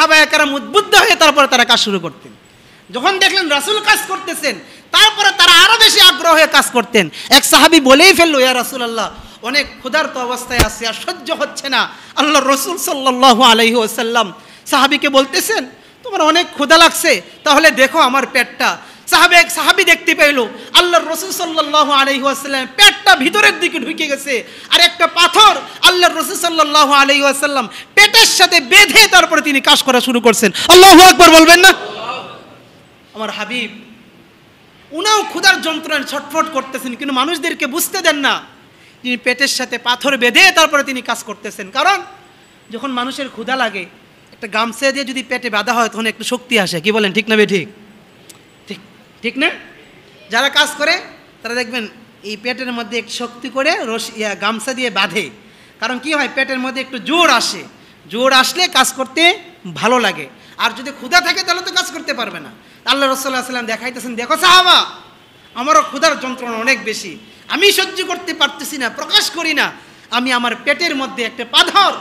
সাহাবায়ে কেরাম উদ্বুদ্ধ হয়ে তারপরে তারা কাজ শুরু করতেন। যখন দেখলেন রাসূল কাজ করতেছেন তারপরে তারা আরো বেশি আগ্রহ হয়ে কাজ করতেন। এক সাহাবী বলেই ফেললো, ইয়া রাসূলুল্লাহ, অনেক ক্ষুধার্ত অবস্থায় আছি, আর সহ্য হচ্ছে না। আল্লাহর রাসূল সাল্লাল্লাহু আলাইহি ওয়াসাল্লাম সাহাবীকে বলতেছেন, তোমার অনেক ক্ষুধা লাগছে, তাহলে দেখো আমার পেটটা। সাহাবী দেখতে পেল আল্লাহর রাসূল সাল্লাল্লাহু আলাইহি ওয়াসাল্লাম পেটটা ভিতরের দিকে ঢুকে গেছে, আর একটা পাথর আল্লাহর রাসূল সাল্লাল্লাহু আলাইহি ওয়াসাল্লাম পেটের সাথে বেঁধে তারপরে তিনি কাজ করা শুরু করছেন। আল্লাহু আকবার বলবেন না? আমার হাবিব উনাও ক্ষুধার যন্ত্রণায় ছটফট করতেছেন, কিন্তু মানুষদেরকে বুঝতে দেন না তিনি পেটের সাথে পাথর বেঁধে তারপরে তিনি কাজ করতেছেন। কারণ যখন মানুষের ক্ষুধা লাগে একটা গামছা দিয়ে যদি পেটে বাঁধা হয় তখন একটু শক্তি আসে। কি বলেন, ঠিক না বেঠিক? ঠিক ঠিক না? যারা কাজ করে তারা দেখবেন এই পেটের মধ্যে একটু শক্তি করে গামছা দিয়ে বাঁধে, কারণ কি হয়, পেটের মধ্যে একটু জোর আসে, জোর আসলে কাজ করতে ভালো লাগে। আর যদি ক্ষুধা থাকে তাহলে তো কাজ করতে পারবে না। আল্লাহ রাসূল সাল্লাল্লাহু আলাইহি ওয়াসাল্লাম দেখাইতেছেন, দেখো সাহাবা, আমারও ক্ষুধার যন্ত্রণা অনেক বেশি, আমি সহ্য করতে পারতেছি না, প্রকাশ করি না, আমি আমার পেটের মধ্যে একটা পাথর,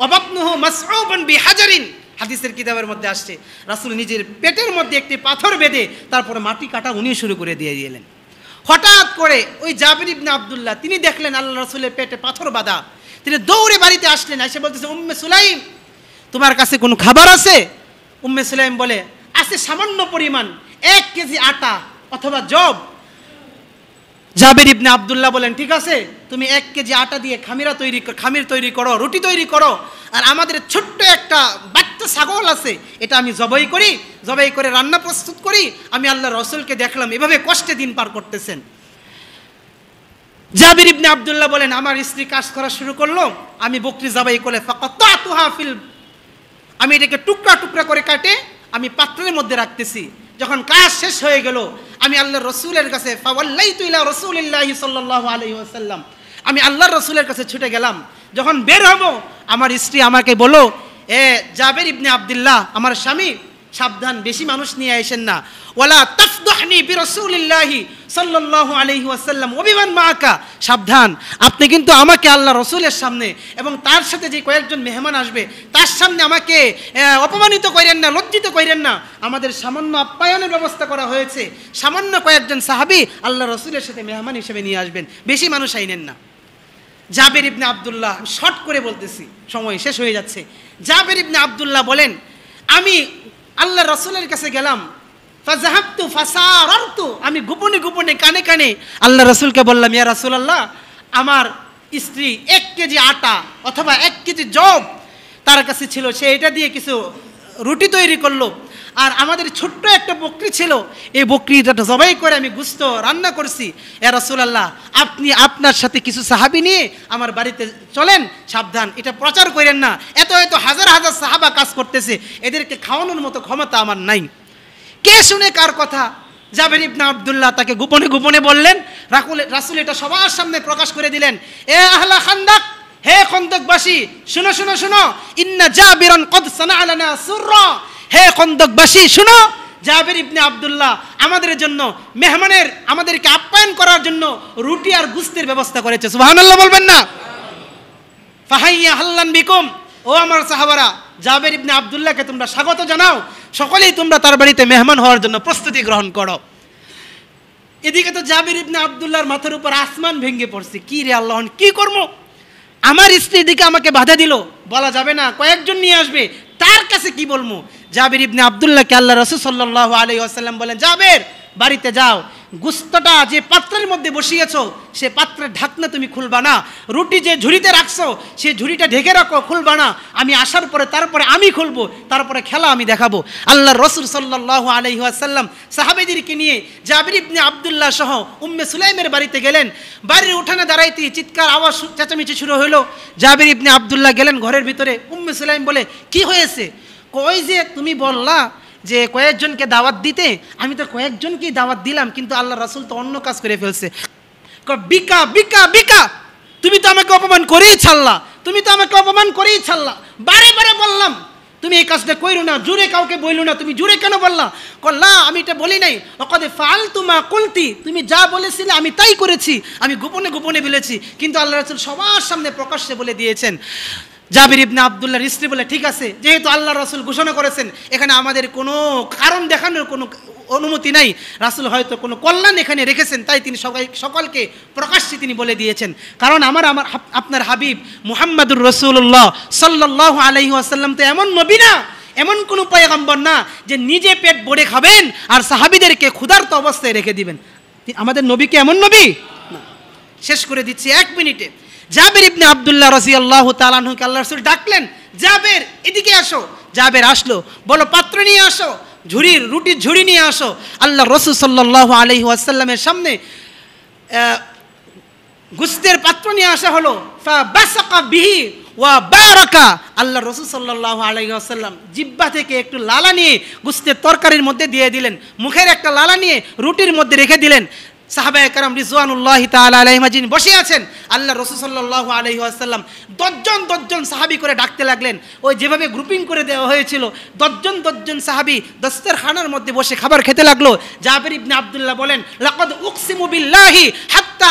ওয়াবাতনুহু মাসউবান বিহাজারিন, হাদিসের কিতাবের মধ্যে আসছে, রাসূল নিজের পেটের মধ্যে একটি পাথর বেঁধে তারপরে মাটি কাটা উনি শুরু করে দিয়ে দিলেন। হঠাৎ করে ওই জাবির ইবনে আব্দুল্লাহ তিনি দেখলেন আল্লাহ রাসূলের পেটে পাথর বাঁধা, তিনি দৌড়ে বাড়িতে আসলেন, এসে বলতেছে, উম্মে সুলাইম, তোমার কাছে কোনো খাবার আছে? উম্মে সুলাইম বলে, আছে সামান্য পরিমাণ, 1 কেজি আটা অথবা জব। জাবির ইবনে আব্দুল্লাহ বলেন, ঠিক আছে, তুমি 1 কেজি আটা দিয়ে খামির তৈরি করো, রুটি তৈরি করো, আর আমাদের ছোট্ট একটা বাচ্চা ছাগল আছে, এটা আমি জবাই করে রান্না প্রস্তুত করি। আমি আল্লাহর রাসূলকে দেখলাম এভাবে কষ্টে দিন পার করতেছেন। জাবির ইবনে আব্দুল্লাহ বলেন, আমার স্ত্রী কাজ করা শুরু করলো, আমি বকরি জবাই করে ফাকাতাতুহা ফিল, আমি এটাকে টুকরা টুকরা করে কাটে আমি পাত্রের মধ্যে রাখতেছি। যখন কাজ শেষ হয়ে গেল আমি আল্লাহর রাসূলের কাছে ফাওয়াল্লাইতু ইলা রাসূলিল্লাহি সাল্লাল্লাহু আলাইহি ওয়াসাল্লাম, আমি আল্লাহর রাসূলের কাছে ছুটে গেলাম। যখন বের হব আমার স্ত্রী আমাকে বলো, এ জাবির ইবনে আব্দুল্লাহ, আমার স্বামী, সাবধান, বেশি মানুষ নিয়ে আসেন না, ওয়ালা তাফদাহনি বিরাসূলিল্লাহি সাল্লাল্লাহু আলাইহি ওয়াসাল্লাম ওয়াবিমান মাআকা, সাবধান, আপনি কিন্তু আমাকে আল্লাহ রাসূলের সামনে এবং তার সাথে যে কয়েকজন মেহমান আসবে তার সামনে আমাকে অপমানিত করেন না, লজ্জিত করেন না। আমাদের সামান্য আপ্যায়নের ব্যবস্থা করা হয়েছে, সামান্য কয়েকজন সাহাবী আল্লাহ রাসূলের সাথে মেহমান হিসেবে নিয়ে আসবেন, বেশি মানুষ আইনেন না। জাবির ইবনে আব্দুল্লাহ, শর্ট করে বলতেছি, সময় শেষ হয়ে যাচ্ছে। জাবির ইবনে আব্দুল্লাহ বলেন, আমি আল্লাহ রাসূলের কাছে গেলাম, ফাযাহাবতু ফাসারারতু, আমি গোপনে গোপনে কানে কানে আল্লাহ রাসূলকে বললাম, ইয়া রাসূলুল্লাহ, আমার স্ত্রী 1 কেজি আটা অথবা 1 কেজি জব তার কাছে ছিল, সে এটা দিয়ে কিছু রুটি তৈরি করলো, আর আমাদের ছোট্ট একটা বকরি ছিল, এই বকরিটা জবাই করে আমি গোশত রান্না করছি। ইয়া রাসূলুল্লাহ, আপনি আপনার সাথে কিছু সাহাবী নিয়ে আমার বাড়িতে চলেন, সাবধান, এটা প্রচার করেন না, এত হাজার হাজার সাহাবা কাজ করতেছে, এদেরকে খাওয়ানোর মতো ক্ষমতা আমার নাই। কে শুনে কার কথা? জাবির ইবনে আব্দুল্লাহ তাকে গোপনে গোপনে বললেন, রাসূল এটা সবার সামনে প্রকাশ করে দিলেন, এ আহলা খান্দাক, হে খন্দকবাসী, শুনো শুনো শুনো, ইন্না জাবিরান কদ সানাআ লানা সুররা, হে খন্দকবাসী শুনো, জাবির ইবনে আব্দুল্লাহ আমাদের জন্য আমাদেরকে আপ্যায়ন করার জন্য রুটি আর গোশতের ব্যবস্থা করেছে। সুবহানাল্লাহ বলবেন না? ফাহাইয়া হাল্লান বিকুম, ও আমার সাহাবারা, জাবির ইবনে আব্দুল্লাহকে তোমরা স্বাগত জানাও, সকলেই তোমরা তার বাড়িতে মেহমান হওয়ার জন্য প্রস্তুতি গ্রহণ করো। এদিকে তো জাবির ইবনে আব্দুল্লাহর মাথার উপর আসমান ভেঙে পড়ছে, কি রে আল্লাহ, কি করব? আমার স্ত্রী দিকে আমাকে বাধা দিল, বলা যাবে না, কয়েকজন নিয়ে আসবে, তার কাছে কি বলবো? জাবির ইবনে আব্দুল্লাহকে আল্লাহ রাসূল সাল্লাল্লাহু আলাইহি ওয়াসাল্লাম বলেন, জাবির, বাড়িতে যাও, গোশতটা যে পাত্রের মধ্যে বসিয়েছো সে পাত্রের ঢাকনা তুমি খুলবা না, রুটি যে ঝুড়িতে রাখছো সেই ঝুড়িটা ঢেকে রাখো, খুলবা না, আমি আসার পরে তারপরে আমি খুলবো, তারপরে খেলা আমি দেখাবো। আল্লাহর রাসূল সাল্লাল্লাহু আলাইহি ওয়াসাল্লাম সাহাবীদেরকে নিয়ে জাবির ইবনে আব্দুল্লাহ সহ উম্মে সুলাইমের বাড়িতে গেলেন। বাড়ির উঠানে দাঁড়াইতে চিৎকার আওয়াজ, চেঁচামেচি শুরু হলো। জাবির ইবনে আব্দুল্লাহ গেলেন ঘরের ভিতরে। উম্মে সুলাইম বলে, কি হয়েছে? কই যে তুমি বললা যে কয়েকজনকে দাওয়াত দিতে, আমি তো কয়েকজনকেই দাওয়াত দিলাম, কিন্তু আল্লাহ রাসূল তো অন্য কাজ করে ফেলছে। বিকা বিকা বিকা, তুমি তো আমাকে অপমান করেই ছাড়লা, তুমি তো আমাকে অপমান করেই ছাড়লা, বারে বারে বললাম তুমি এই কাজটা কইরো না, জুরে কাউকে বইলো না, তুমি জুরে কেন বললা? কল্লা, আমি এটা বলি নাই, অকদে ফালতু মা কুলতি, তুমি যা বলেছিলে আমি তাই করেছি, আমি গোপনে গোপনে বলেছি, কিন্তু আল্লাহ রাসূল সবার সামনে প্রকাশ্যে বলে দিয়েছেন। জাবির ইবনে আব্দুল্লাহর স্ত্রী বলে, ঠিক আছে, যেহেতু আল্লাহ রাসূল ঘোষণা করেছেন, এখানে আমাদের কোনো কারণ দেখানোর কোনো অনুমতি নাই, রাসূল হয়তো কোনো কল্যাণ এখানে রেখেছেন, তাই তিনি সকলকে প্রকাশ্যে তিনি বলে দিয়েছেন। কারণ আপনার হাবিব মুহাম্মাদুর রাসূলুল্লাহ সাল্লাল্লাহু আলাইহি ওয়াসাল্লাম তো এমন নবী না, এমন কোনো পয়গম্বর না যে নিজে পেট ভরে খাবেন আর সাহাবীদেরকে ক্ষুধার্ত অবস্থায় রেখে দিবেন। আমাদের নবী কি এমন নবী না? শেষ করে দিচ্ছি 1 মিনিটে। জাবির ইবনে আব্দুল্লাহ রাদিয়াল্লাহু তাআলা আনহুকে আল্লাহ রাসূল ডাকলেন, জাবের এদিকে আসো। জাবের আসলো, বলো পাত্র নিয়ে আসো, রুটির ঝুড়ি নিয়ে আসো। আল্লাহ রাসূল সাল্লাল্লাহু আলাইহি ওয়াসাল্লামের সামনে গোশতের পাত্র নিয়ে আসা হলো। ফাবাসাকা বিহি ওয়া বারাকা। আল্লাহ রাসূল সাল্লাল্লাহু আলাইহি ওয়াসাল্লাম জিহ্বা থেকে একটু লালা নিয়ে গোশতের তরকারির মধ্যে দিয়ে দিলেন, মুখের একটা লালা নিয়ে রুটির মধ্যে রেখে দিলেন। সাহাবায়ে কেরাম রিজওয়ানুল্লাহি তাআলা আলাইহিম আজমাইন বসে আছেন। আল্লাহ রাসূল সাল্লাল্লাহু আলাইহি ওয়াসাল্লাম 10 জন সাহাবী করে ডাকতে লাগলেন। ওই যেভাবে গ্রুপিং করে দেওয়া হয়েছিল, 10 জন সাহাবী দস্তরখানার মধ্যে বসে খাবার খেতে লাগলো। জাবির ইবনে আব্দুল্লাহ বলেন, লাকাদ উকসিমু বিল্লাহি হাত্তা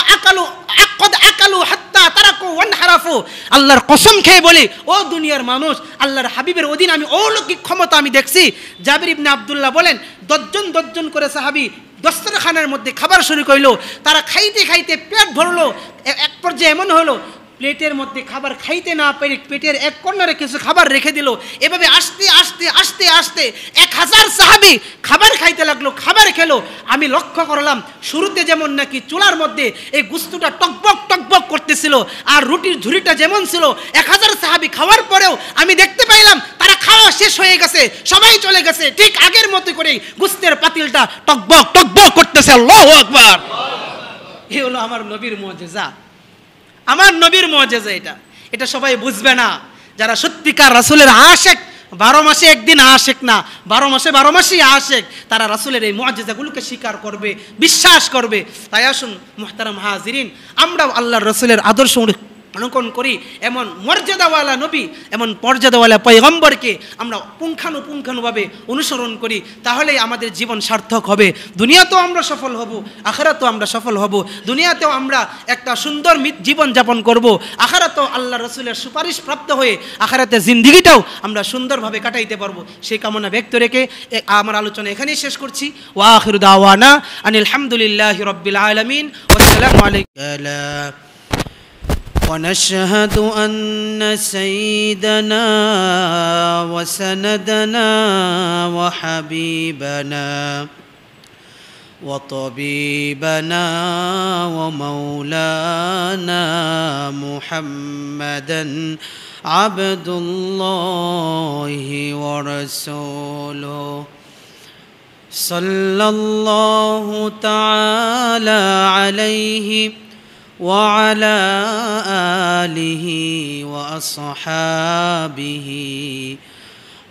আকালু হাত্তা তারাকু ওয়ানহারাফু। আল্লাহর কসম খেয়ে বলি, ও দুনিয়ার মানুষ, আল্লাহর হাবিবের ওদিন আমি অলৌকিক ক্ষমতা আমি দেখছি। জাবির ইবনে আব্দুল্লাহ বলেন, 10 জন করে সাহাবী দস্তরখানার মধ্যে খাবার শুরু করলো। তারা খাইতে খাইতে পেট ভরলো। এক পর্যায়ে এমন হলো, প্লেটের মধ্যে খাবার খাইতে না পেরে পেটের এক কর্নারে কিছু খাবার রেখে দিল। এভাবে আস্তে আস্তে আস্তে আস্তে 1000 সাহাবী খাবার খাইতে লাগলো, খাবার খেলো। আমি লক্ষ্য করলাম, শুরুতে যেমন নাকি চুলার মধ্যে এই গুস্তুটা টকবক টকবক করতেছিল, আর রুটির ঝুড়িটা যেমন ছিল, 1000 সাহাবী খাওয়ার পরেও আমি দেখতে পাইলাম তারা খাওয়া শেষ হয়ে গেছে, সবাই চলে গেছে, ঠিক আগের মতো করেই গুস্তের পাতিলটা টকবক টকবক করতেছে। আল্লাহু আকবার! এই হলো আমার নবীর মুজিজা, আমার নবীর মুজিজা। এটা সবাই বুঝবে না। যারা সত্যিকার রাসূলের আশিক, 12 মাসে একদিন আশিক না, 12 মাসেই আশিক, তারা রাসূলের এই মুজিজাগুলোকে স্বীকার করবে, বিশ্বাস করবে। তাই আসুন মুহতারাম হাজিরিন, আমরাও আল্লাহর রাসূলের আদর্শ অনুকরণ করি। এমন মর্যাদাওয়ালা নবী, এমন মর্যাদাওয়ালা পয়গম্বরকে আমরা পুঙ্খানুপুঙ্খানুভাবে অনুসরণ করি, তাহলেই আমাদের জীবন সার্থক হবে। দুনিয়াতেও আমরা সফল হব, আখিরাতেও আমরা সফল হব। দুনিয়াতেও আমরা একটা সুন্দর জীবন যাপন করব, আখিরাতেও আল্লাহ রাসূলের সুপারিশ প্রাপ্ত হয়ে আখিরাতের জিন্দেগিটাও আমরা সুন্দরভাবে কাটাইতে পারবো। সেই কামনা ব্যক্ত রেখে আমার আলোচনা এখানেই শেষ করছি। ওয়া আখিরু দাওয়ানা আনিল হামদুলিল্লাহি রাব্বিল আলামিন। ওয়াসসালামু আলাইকুম। ونشهد أن سيدنا وسندنا وحبيبنا وطبيبنا ومولانا محمدا عبد الله ورسوله صلى الله تعالى عليه وعلى آله وأصحابه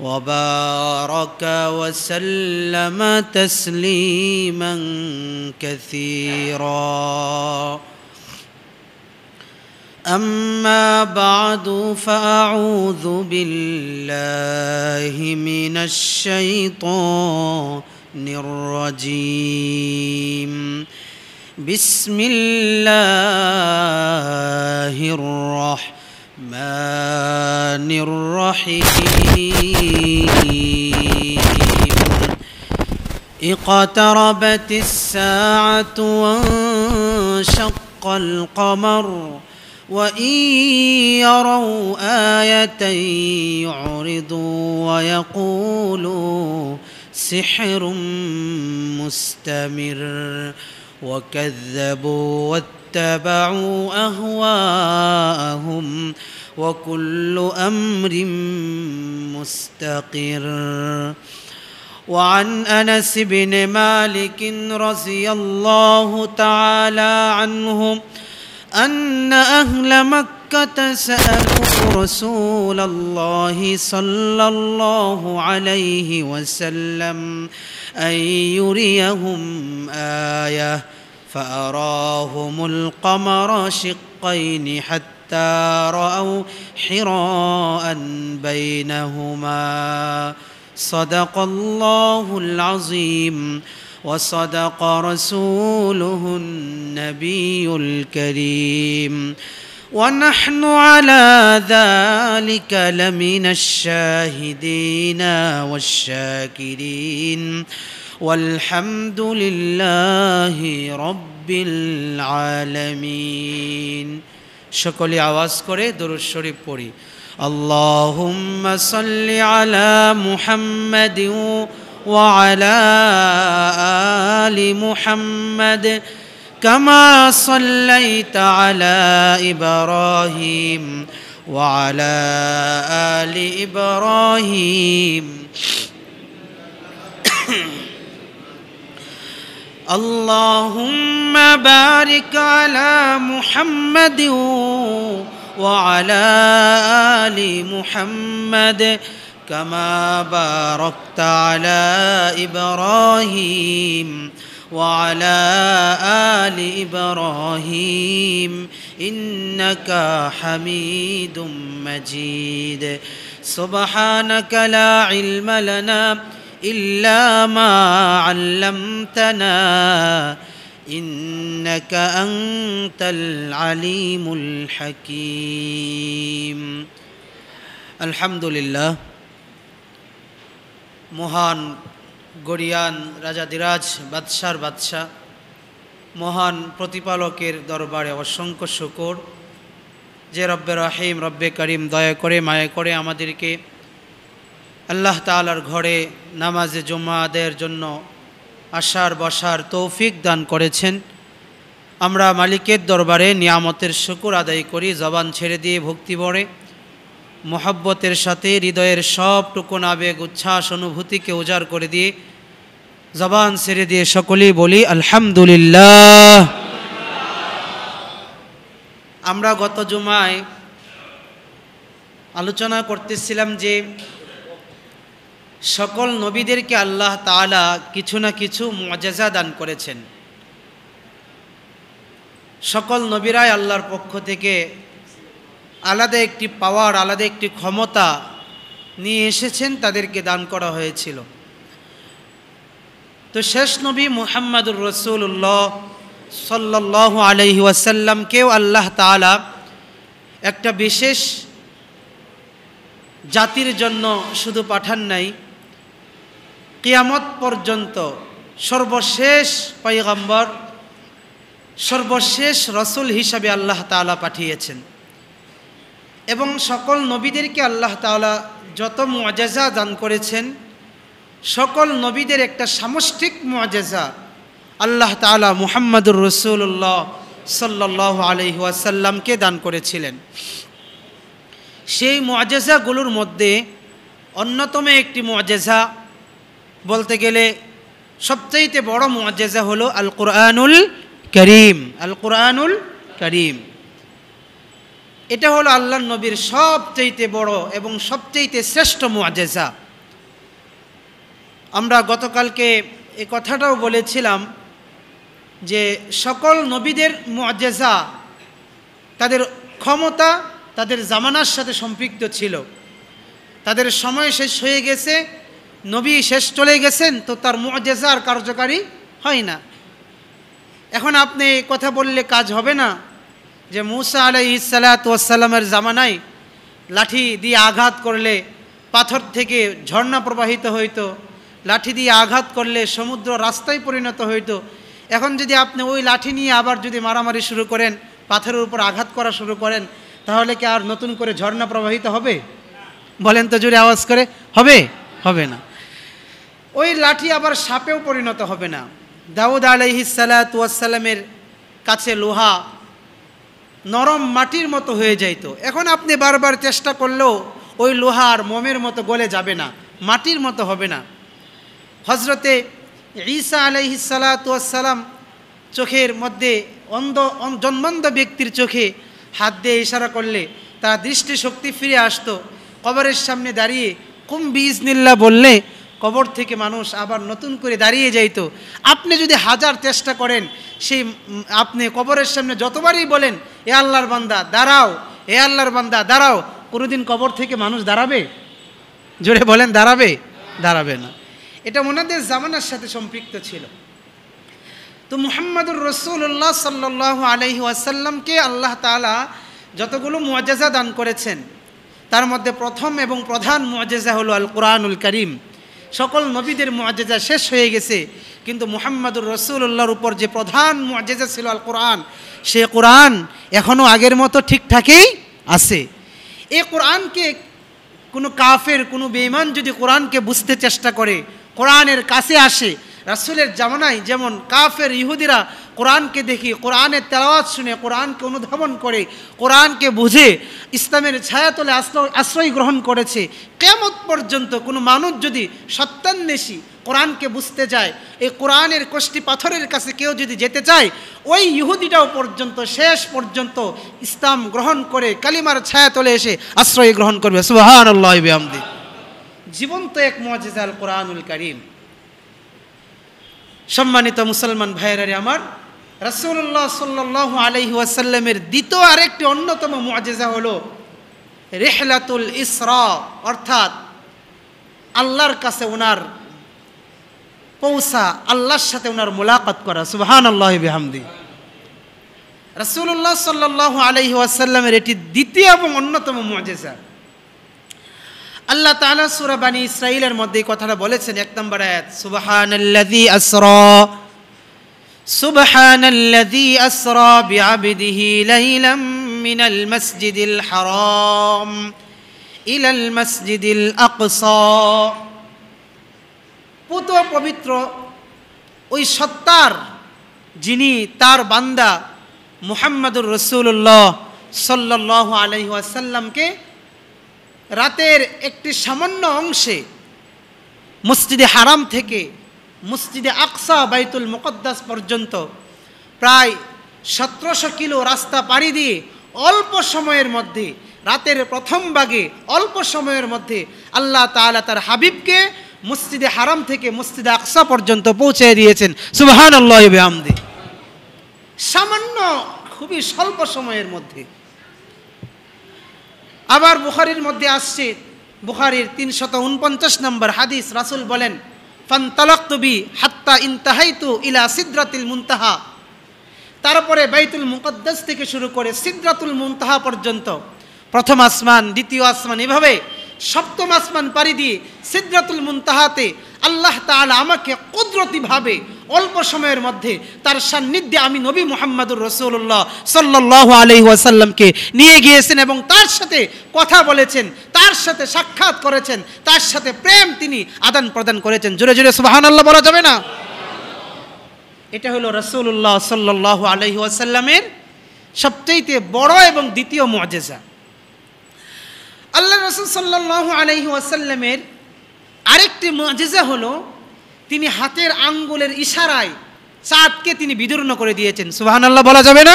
وبارك وسلم تسليما كثيرا. أما بعد فأعوذ بالله من الشيطان الرجيم. بسم الله الرحمن الرحيم. اقتربت الساعة وانشق القمر وإن يروا آية يعرضوا ويقولوا سحر مستمر وكذبوا واتبعوا أهواءهم وكل أمر مستقر. وعن أنس بن مالك رضي الله تعالى عنه أن أهل مكة سألوا رسول الله صلى الله عليه وسلم أن يريهم آية فأراهم القمر شقين حتى رأوا حراء بينهما. صدق الله العظيم وصدق رسوله النبي الكريم. ونحن على ذلك لمن الشاهدين والشاكرين والحمد لله رب العالمين সকলে আওয়াজ করে দরুদ শরীফ পড়ি আল্লাহুম্মা সাল্লি আলা মুহাম্মাদিন ওয়া আলা আলি মুহাম্মাদ কামা সাল্লাইতা আলা ইব্রাহিম ওয়া আলা আলি ইব্রাহিম اللهم بارك على محمد وعلى آل محمد كما باركت على إبراهيم وعلى آل إبراهيم إنك حميد مجيد سبحانك لا علم لنا إلا ما علمتنا إنك أنت العليم الحكيم الحمد لله মহান গরিয়ান রাজাদিরাজ বাদশার বাদশাহ মহান প্রতিপালকের দরবারে অসংখ্য শুকর যে রব্বে রহিম রব্বে করিম দয়া করে মায়া করে আমাদেরকে আল্লাহ তাআলার ঘরে নামাজে জুমা আদায়ের জন্য আসার বসার তৌফিক দান করেছেন। আমরা মালিকের দরবারে নিয়ামতের শুকর আদায় করি, জবান ছেড়ে দিয়ে ভক্তি ভরে মোহাব্বতের সাথে হৃদয়ের সবটুকু আবেগ উচ্ছ্বাস অনুভূতিকে উজাড় করে দিয়ে জবান ছেড়ে দিয়ে সকলেই বলি আলহামদুলিল্লাহ। আমরা গত জুমায় আলোচনা করতেছিলাম যে সকল নবীদেরকে আল্লাহ তাআলা কিছু না কিছু মুআজিজা দান করেছেন। সকল নবীরাই আল্লাহর পক্ষ থেকে আলাদা একটি পাওয়ার, আলাদা একটি ক্ষমতা নিয়ে এসেছেন, তাদেরকে দান করা হয়েছিল। তো শেষ নবী মুহাম্মদুর রাসূলুল্লাহ সাল্লাল্লাহু আলাইহি ওয়াসাল্লামকেও আল্লাহ তাআলা একটা বিশেষ জাতির জন্য শুধু পাঠান নাই, কিয়ামত পর্যন্ত সর্বশেষ পয়গম্বর, সর্বশেষ রসুল হিসাবে আল্লাহ তাআলা পাঠিয়েছেন। এবং সকল নবীদেরকে আল্লাহ তাআলা যত মুআজিজা দান করেছেন, সকল নবীদের একটা সামষ্টিক মুআজিজা আল্লাহ তাআলা মুহাম্মদুর রাসূলুল্লাহ সাল্লাল্লাহু আলাইহি ওয়াসাল্লামকে দান করেছিলেন। সেই মুআজিজাগুলোর মধ্যে অন্যতম একটি মুআজিজা বলতে গেলে সবচাইতে বড় মুআজিজা হলো আল কুরআনুল কারীম। আল কুরআনুল কারীম এটা হলো আল্লাহর নবীর সবচাইতে বড় এবং সবচাইতে শ্রেষ্ঠ মুআজিজা। আমরা গতকালকে এই কথাটাও বলেছিলাম যে সকল নবীদের মুআজিজা তাদের ক্ষমতা তাদের জামানার সাথে সম্পৃক্ত ছিল। তাদের সময় শেষ হয়ে গেছে, নবী শেষ চলে গেছেন, তো তার মুআজিজা আর কার্যকারী হয় না। এখন আপনি এই কথা বললে কাজ হবে না যে মূসা আলাইহিস সালাতু ওয়াস সালামের জামানায় লাঠি দিয়ে আঘাত করলে পাথর থেকে ঝর্ণা প্রবাহিত হইতো, লাঠি দিয়ে আঘাত করলে সমুদ্র রাস্তায় পরিণত হইতো। এখন যদি আপনি ওই লাঠি নিয়ে আবার যদি মারামারি শুরু করেন, পাথরের উপর আঘাত করা শুরু করেন, তাহলে কি আর নতুন করে ঝর্ণা প্রবাহিত হবে? বলেন তো জোরে আওয়াজ করে, হবে? হবে না। ওই লাঠি আবার সাপেও পরিণত হবে না। দাউদ আলাইহিস সালাতু ওয়াস সালামের কাছে লোহা নরম মাটির মতো হয়ে যাইত। এখন আপনি বারবার চেষ্টা করলেও ওই লোহা আর মোমের মতো গলে যাবে না, মাটির মতো হবে না। হজরতে ঈসা আলাইহিস সালাতু ওয়াস সালাম চোখের মধ্যে জন্মন্ধ ব্যক্তির চোখে হাত দিয়ে ইশারা করলে তার দৃষ্টিশক্তি ফিরে আসতো। কবরের সামনে দাঁড়িয়ে কুম বিইজনিল্লাহ বললে কবর থেকে মানুষ আবার নতুন করে দাঁড়িয়ে যাইত। আপনি যদি হাজার চেষ্টা করেন, সেই আপনি কবরের সামনে যতবারই বলেন এ আল্লাহর বান্দা দাঁড়াও, এ আল্লাহর বান্দা দাঁড়াও, কোনোদিন কবর থেকে মানুষ দাঁড়াবে? জোরে বলেন, দাঁড়াবে? দাঁড়াবে না। এটা ওনাদের জামানার সাথে সম্পৃক্ত ছিল। তো মুহাম্মদুর রাসূলুল্লাহ সাল্লাল্লাহু আলাইহি ওয়াসাল্লামকে আল্লাহ তাআলা যতগুলো মুআজিজা দান করেছেন তার মধ্যে প্রথম এবং প্রধান মুআজিজা হলো আল কোরআনুল কারীম। সকল নবীদের মুআজিজা শেষ হয়ে গেছে, কিন্তু মুহাম্মাদুর রাসূলুল্লাহর উপর যে প্রধান মুআজিজা ছিল আল কোরআন, সে কোরআন এখনও আগের মতো ঠিকঠাকই আছে। এই কোরআনকে কোনো কাফের, কোনো বেঈমান যদি কোরআনকে বুঝতে চেষ্টা করে, কোরআনের কাছে আসে, রাসূলের জামানায় যেমন কাফের ইহুদিরা কোরআনকে দেখি, কোরআনের তেলাওয়াত শুনে, কোরআনকে অনুধাবন করে, কোরআনকে বুঝে ইসলামের ছায়াতলে আশ্রয় গ্রহণ করেছে, কিয়ামত পর্যন্ত কোনো মানুষ যদি সত্যান্বেষী কোরআনকে বুঝতে যায়, এই কোরআনের কষ্টি পাথরের কাছে কেউ যদি যেতে চায়, ওই ইহুদিটাও পর্যন্ত শেষ পর্যন্ত ইসলাম গ্রহণ করে কালিমার ছায়াতলে এসে আশ্রয় গ্রহণ করবে। সুবহানাল্লাহি ওয়া বিহামদিহি। জীবন্ত এক মুআজিজা আল কোরআনুল কারীম। সম্মানিত মুসলমান ভাইয়েরা আমার, রাসূলুল্লাহ সাল্লাল্লাহু আলাইহি ওয়াসাল্লামের দ্বিতীয় আরেকটি অন্যতম মুআজিজা হলো রিহলাতুল ইসরা, অর্থাৎ আল্লাহর কাছে ওনার পৌঁছা, আল্লাহর সাথে ওনার মুলাকাত করা। সুবহানাল্লাহি ওয়া বিহামদিহি। রাসূলুল্লাহ সাল্লাল্লাহু আলাইহি ওয়াসাল্লামের এটি দ্বিতীয় এবং অন্যতম মুআজিজা। আল্লাহ তাআলা সূরা বানী ইসরাঈলের মধ্যে এই কথাটা বলেছেন, 1 নম্বর আয়াত, সুবহানাল্লাযী আসরা বিআবদিহি লাইলাম মিনাল মাসজিদিল হারাম ইলাল মাসজিদিল আকসা। পুত পবিত্র ওই সত্তার যিনি তার বান্দা মুহাম্মাদুর রাসূলুল্লাহ সাল্লাল্লাহু আলাইহি ওয়াসাল্লামকে রাতের একটি সামান্য অংশে মসজিদে হারাম থেকে মসজিদে আকসা বাইতুল মুকদ্দাস পর্যন্ত প্রায় 1700 কিলো রাস্তা পাড়ি দিয়ে অল্প সময়ের মধ্যে, রাতের প্রথম ভাগে অল্প সময়ের মধ্যে আল্লাহ তাআলা তার হাবিবকে মসজিদে হারাম থেকে মসজিদে আকসা পর্যন্ত পৌঁছে দিয়েছেন। সুবহানাল্লাহি ওয়া বিহামদিহি। সামান্য, খুবই স্বল্প সময়ের মধ্যে। আবার বুখারীর মধ্যে আসছে, বুখারীর 349 নম্বর হাদিস, রাসূল বলেন, ফান্তালাকতু বি হাত্তা ইনতাহাইতু ইলা সিদরাতিল মুনতাহা। তারপরে বাইতুল মুকদ্দাস থেকে শুরু করে সিদরাতুল মুনতাহা পর্যন্ত, প্রথম আসমান, দ্বিতীয় আসমান, এভাবে সপ্তম আসমান পাড়ি দিয়ে সিদরাতুল মুনতাহাতে আল্লাহ তাআলা আমাকে কুদরতিভাবে অল্প সময়ের মধ্যে তার সান্নিধ্যে আমি নবী মুহাম্মাদুর রাসূলুল্লাহ সাল্লাল্লাহু আলাইহি ওয়াসাল্লামকে নিয়ে গিয়েছেন এবং তার সাথে কথা বলেছেন, তার সাথে সাক্ষাৎ করেছেন, তার সাথে প্রেম তিনি আদান প্রদান করেছেন। জোরে জোরে সুবহানাল্লাহ বলা যাবে না? এটা হলো রাসূলুল্লাহ সাল্লাল্লাহু আলাইহি ওয়াসাল্লামের সবচেয়ে বড় এবং দ্বিতীয় মুআজিজা। আল্লাহ রাসূল সাল্লাল্লাহু আলাইহি ওয়াসাল্লামের আরেকটি মুআজিজা হলো তিনি হাতের আঙ্গুলের ইশারায় চাঁদকে তিনি বিদীর্ণ করে দিয়েছেন। সুবহানাল্লাহ বলা যাবে না?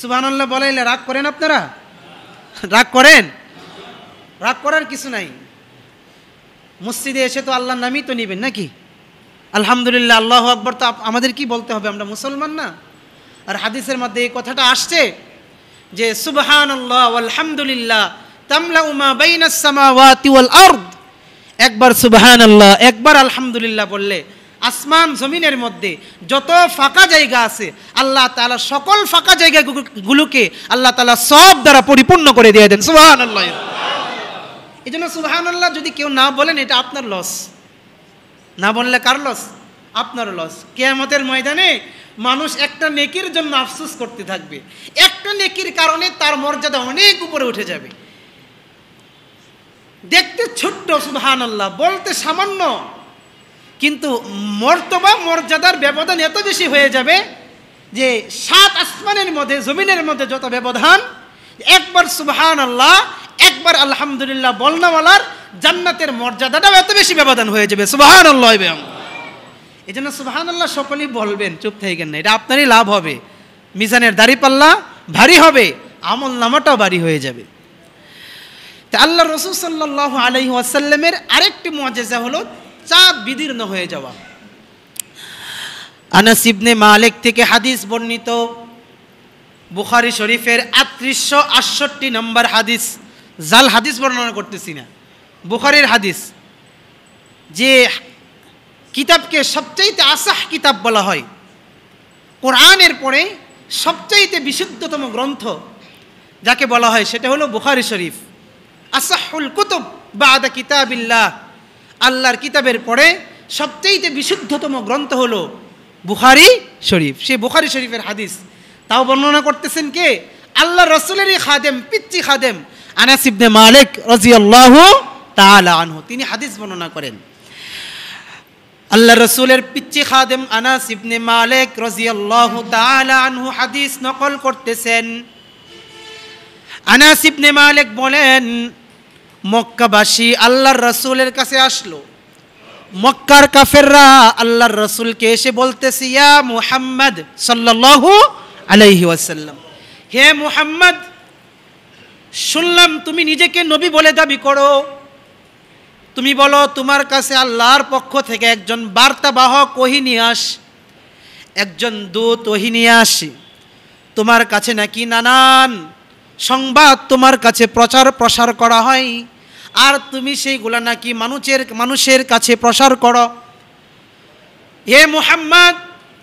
সুবহানাল্লাহ বলাইলে রাগ করেন আপনারা? রাগ করেন? রাগ করার কিছু নাই। মসজিদে এসে তো আল্লাহর নামই তো নেবেন নাকি? আলহামদুলিল্লাহ, আল্লাহু আকবার তো আমাদের কি বলতে হবে? আমরা মুসলমান না? আর হাদিসের মধ্যে এই কথাটা আসছে যে সুবহানাল্লাহ ওয়ালহামদুলিল্লাহ তামলাউ মা বাইনাস সামাওয়াতি ওয়াল আরদ। একবার সুবহানাল্লাহ, একবার আলহামদুলিল্লাহ বললে আসমান জমিনের মধ্যে যত ফাঁকা জায়গা আছে আল্লাহ তাআলা সকল ফাঁকা জায়গাগুলোকে আল্লাহ তাআলা সব দ্বারা পরিপূর্ণ করে দিয়ে দেন। সুবহানাল্লাহ। এজন্য সুবহানাল্লাহ যদি কেউ না বলেন, এটা আপনার লস। না বললে কার লস? আপনার লস। কিয়ামতের ময়দানে মানুষ একটা নেকির জন্য আফসোস করতে থাকবে, একটা নেকির কারণে তার মর্যাদা অনেক উপরে উঠে যাবে। দেখতে ছোট্ট সুবহানাল্লাহ, বলতে সামান্য, কিন্তু মর্তবা মর্যাদার ব্যবধান এত বেশি হয়ে যাবে যে 7 আসমানের মধ্যে জমিনের মধ্যে যত ব্যবধান, একবার সুবহানাল্লাহ একবার আলহামদুলিল্লাহ বলনাওয়ালার জান্নাতের মর্যাদাটাও এত বেশি ব্যবধান হয়ে যাবে। সুবহানাল্লাহ। এই জন্য সুবহানাল্লাহ সকলেই বলবেন, চুপ থাকেন না, এটা আপনারই লাভ হবে। মিজানের দাড়িপাল্লা ভারী হবে, আমল নামাটাও ভারী হয়ে যাবে। তা আল্লাহ রাসূল সাল্লাল্লাহু আলাইহি ওয়াসাল্লামের আরেকটি মুআজিজা হলো চাঁদ বিদীর্ণ হয়ে যাওয়া। আনাস ইবনে মালিক থেকে হাদিস বর্ণিত, বুখারী শরীফের 3868 নম্বর হাদিস, জাল হাদিস বর্ণনা করতেছি না, বুখারীর হাদিস, যে কিতাবকে সবচাইতে আসাহ কিতাব বলা হয়, কোরআনের পরে সবচাইতে বিশুদ্ধতম গ্রন্থ যাকে বলা হয় সেটা হলো বুখারী শরীফ। আসাহুল কুতুব বাদা কিতাবিল্লাহ, আল্লাহর কিতাবের পরে সবচেয়ে বিশুদ্ধতম গ্রন্থ হলো বুখারী শরীফ। সেই বুখারী শরীফের হাদিস তাও বর্ণনা করতেছেন কে? আল্লাহ রসুলেরই খাদেম, পিচ্চি খাদেম আনাস ইবনে মালিক রাদিয়াল্লাহু তাআলা আনহু, তিনি হাদিস বর্ণনা করেন। আল্লাহ রসুলের পিচ্চি খাদেম আনাস ইবনে মালিক রাদিয়াল্লাহু তাআলা আনহু হাদিস নকল করতেছেন। আনাস ইবনে মালিক বলেন, মক্কাবাসী আল্লাহর রসুলের কাছে আসলো। মক্কার কাফেররা আল্লাহর রসুলকে এসে বলতেছে, ইয়া মুহাম্মদ সাল্লাল্লাহু আলাইহি ওয়াসাল্লাম, হে মুহাম্মদ, শুনলাম তুমি নিজেকে নবী বলে দাবি করো। তুমি বলো তোমার কাছে আল্লাহর পক্ষ থেকে একজন বার্তাবাহক ওহী নিয়ে আসে, একজন দূত ওহী নিয়ে আসে। তোমার কাছে নাকি নানান সংবাদ তোমার কাছে প্রচার প্রসার করা হয়, আর তুমি সেইগুলা নাকি মানুষের কাছে প্রসার করো। হে মুহাম্মদ,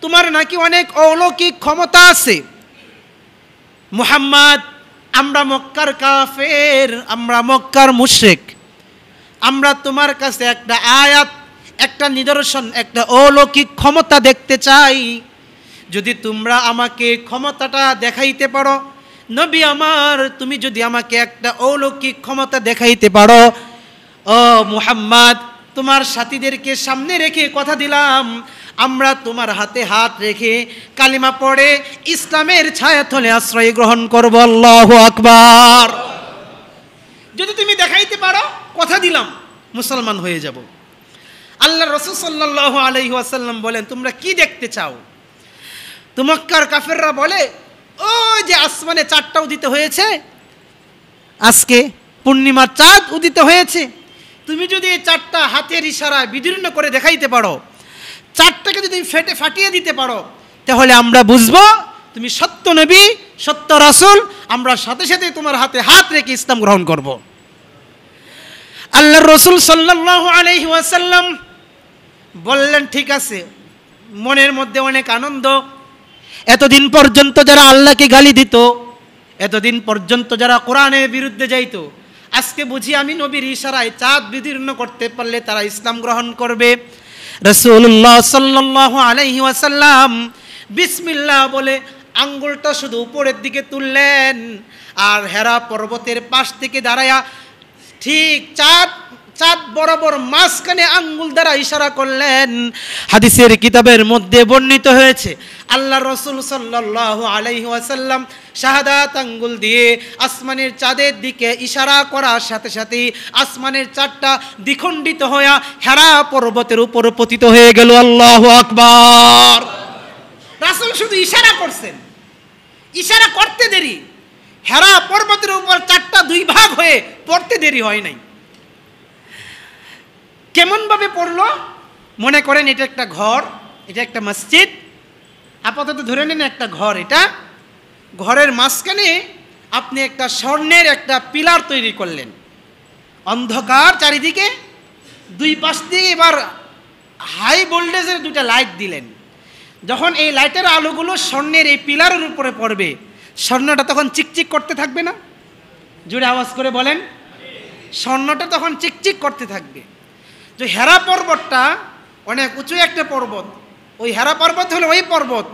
তোমার নাকি অনেক অলৌকিক ক্ষমতা আছে। মুহাম্মদ, আমরা মক্কার কাফের, আমরা মক্কার মুশরিক, আমরা তোমার কাছে একটা আয়াত, একটা নিদর্শন, একটা অলৌকিক ক্ষমতা দেখতে চাই। যদি তোমরা আমাকে ক্ষমতাটা দেখাইতে পারো, নবী আমার, তুমি যদি আমাকে একটা অলৌকিক ক্ষমতা দেখাইতে পারো, ও মুহাম্মদ, তোমার সাথীদেরকে সামনে রেখে কথা দিলাম, আমরা তোমার হাতে হাত রেখে কালিমা পড়ে ইসলামের ছায়াতলে আশ্রয় গ্রহণ করব। আল্লাহু আকবার। যদি তুমি দেখাইতে পারো, কথা দিলাম মুসলমান হয়ে যাব। আল্লাহ রাসূল সাল্লাল্লাহু আলাইহি ওয়াসাল্লাম বলেন, তোমরা কি দেখতে চাও? তো মক্কার কাফেররা বলে, ও যে আসমানে চাঁদটা উদিত হয়েছে, আজকে পূর্ণিমার চাঁদ উদিত হয়েছে, তুমি যদি এই চাঁদটা হাতের ইশারায় বিদীর্ণ করে দেখাইতে পারো, চাঁদটাকে যদি ফাটিয়ে দিতে পারো, তাহলে আমরা বুঝবো তুমি সত্য নবী, সত্য রাসূল, আমরা সাথে সাথে তোমার হাতে হাত রেখে ইসলাম গ্রহণ করব। আল্লাহর রাসূল সাল্লাল্লাহু আলাইহি ওয়াসাল্লাম বললেন, ঠিক আছে। মনের মধ্যে অনেক আনন্দ। এতদিন পর্যন্ত যারা আল্লাহকে গালি দিত, এতদিন পর্যন্ত যারা কোরআনের বিরুদ্ধে যাইত, আজকে বুঝি আমি নবীর ইশারায় চাঁদ বিদীর্ণ করতে পারলে তারা ইসলাম গ্রহণ করবে। রাসূলুল্লাহ সাল্লাল্লাহু আলাইহি ওয়াসাল্লাম বিসমিল্লাহ বলে আঙ্গুলটা শুধু উপরের দিকে তুললেন, আর হেরা পর্বতের পাশ থেকে দাঁড়ায়া ঠিক চাঁদ বরাবর মাঝখানে আঙ্গুল দ্বারা ইশারা করলেন। হাদিসের কিতাবের মধ্যে বর্ণিত হয়েছে, আল্লাহ রাসূল সাল্লাল্লাহু আলাইহি ওয়াসাল্লাম শাহাদাত আঙ্গুল দিয়ে আসমানের চাঁদের দিকে ইশারা করার সাথে সাথে আসমানের চাঁদটা দ্বিখণ্ডিত হয়ে হেরা পর্বতের উপর পতিত হয়ে গেল। আল্লাহু আকবার। রাসূল শুধু ইশারা করছেন, ইশারা করতে দেরি, হেরা পর্বতের উপর চাঁদটা দুই ভাগ হয়ে পড়তে দেরি হয় নাই। কেমন ভাবে পড়লো? মনে করেন এটা একটা ঘর, এটা একটা মসজিদ, আপাতত ধরে নেন একটা ঘর। এটা ঘরের মাঝখানে আপনি একটা স্বর্ণের একটা পিলার তৈরি করলেন, অন্ধকার চারিদিকে, দুই পাশ দিয়ে এবার হাই ভোল্টেজের দুটা লাইট দিলেন। যখন এই লাইটের আলোগুলো স্বর্ণের এই পিলারের উপরে পড়বে, স্বর্ণটা তখন চিকচিক করতে থাকবে না? জোরে আওয়াজ করে বলেন। স্বর্ণটা তখন চিকচিক করতে থাকবে। যে হেরা পর্বতটা অনেক উঁচু একটা পর্বত, ওই হেরা পর্বত হলো ওই পর্বত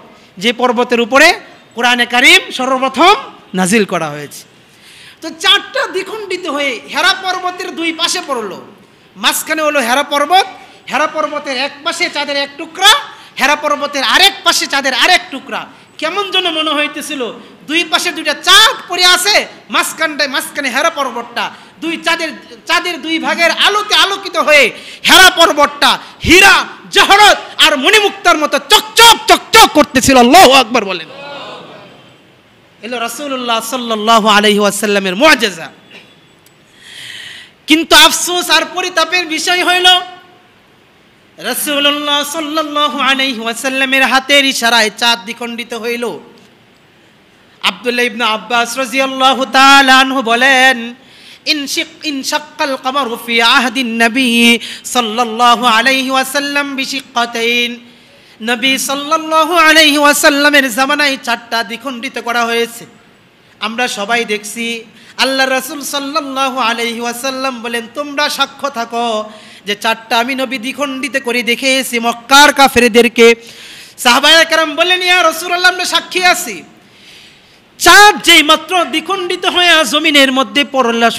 যে পর্বতের উপরে কোরআনে কারীম সর্বপ্রথম নাজিল করা হয়েছে। তো চাঁদটা দ্বিখণ্ডিত হয়ে হেরা পর্বতের দুই পাশে পড়লো, মাঝখানে হলো হেরা পর্বত, হেরা পর্বতের এক পাশে চাঁদের এক টুকরা, হেরা পর্বতের আরেক পাশে চাঁদের আরেক টুকরা। কেমন যেন মনে হইতেছিল দুই পাশে দুইটা চাঁদ পড়ে আছে, মাঝখানে হেরা পর্বতটা, দুই চাঁদের দুই ভাগের আলোতে আলোকিত হয়ে হেরা পর্বতটা হীরা, জহরত আর মণিমুক্তার মতো চকচক চকচক করতেছিল। আল্লাহু আকবার বলেন। এলো রাসূলুল্লাহ সাল্লাল্লাহু আলাইহি ওয়াসাল্লামের মুআজিজা। কিন্তু আফসোস আর পরিতাপের বিষয় হইল, রাসূলুল্লাহ সাল্লাল্লাহু আলাইহি ওয়াসাল্লামের হাতের ইশারায় চাঁদ দ্বিখণ্ডিত হইল। আব্দুল্লাহ ইবনে আব্বাস রাদিয়াল্লাহু তাআলা আনহু বলেন, ইনশাক্কাল কমারু ফি আহদিন নবী সাল্লাল্লাহু আলাইহি ওয়াসাল্লাম বিশিক্কাতাইন। নবী সাল্লাল্লাহু আলাইহি ওয়াসাল্লামের জামানায় চাঁদটা দ্বিখণ্ডিত করা হয়েছে। আমরা সবাই দেখছি। আল্লাহ রাসূল সাল্লাল্লাহু আলাইহি ওয়াসাল্লাম বলেন, তোমরা সাক্ষ্য থাকো যে 4টা আমি নবী দ্বিখণ্ডিত করে দেখিয়েছি মক্কার কাফেরদেরকে। সাহাবায়ে কেরাম বলেন, ইয়া রাসূলুল্লাহ, আমরা সাক্ষী আছি। চাঁদ যেই মাত্র দ্বিখণ্ডিত হয়ে জমিনের মধ্যে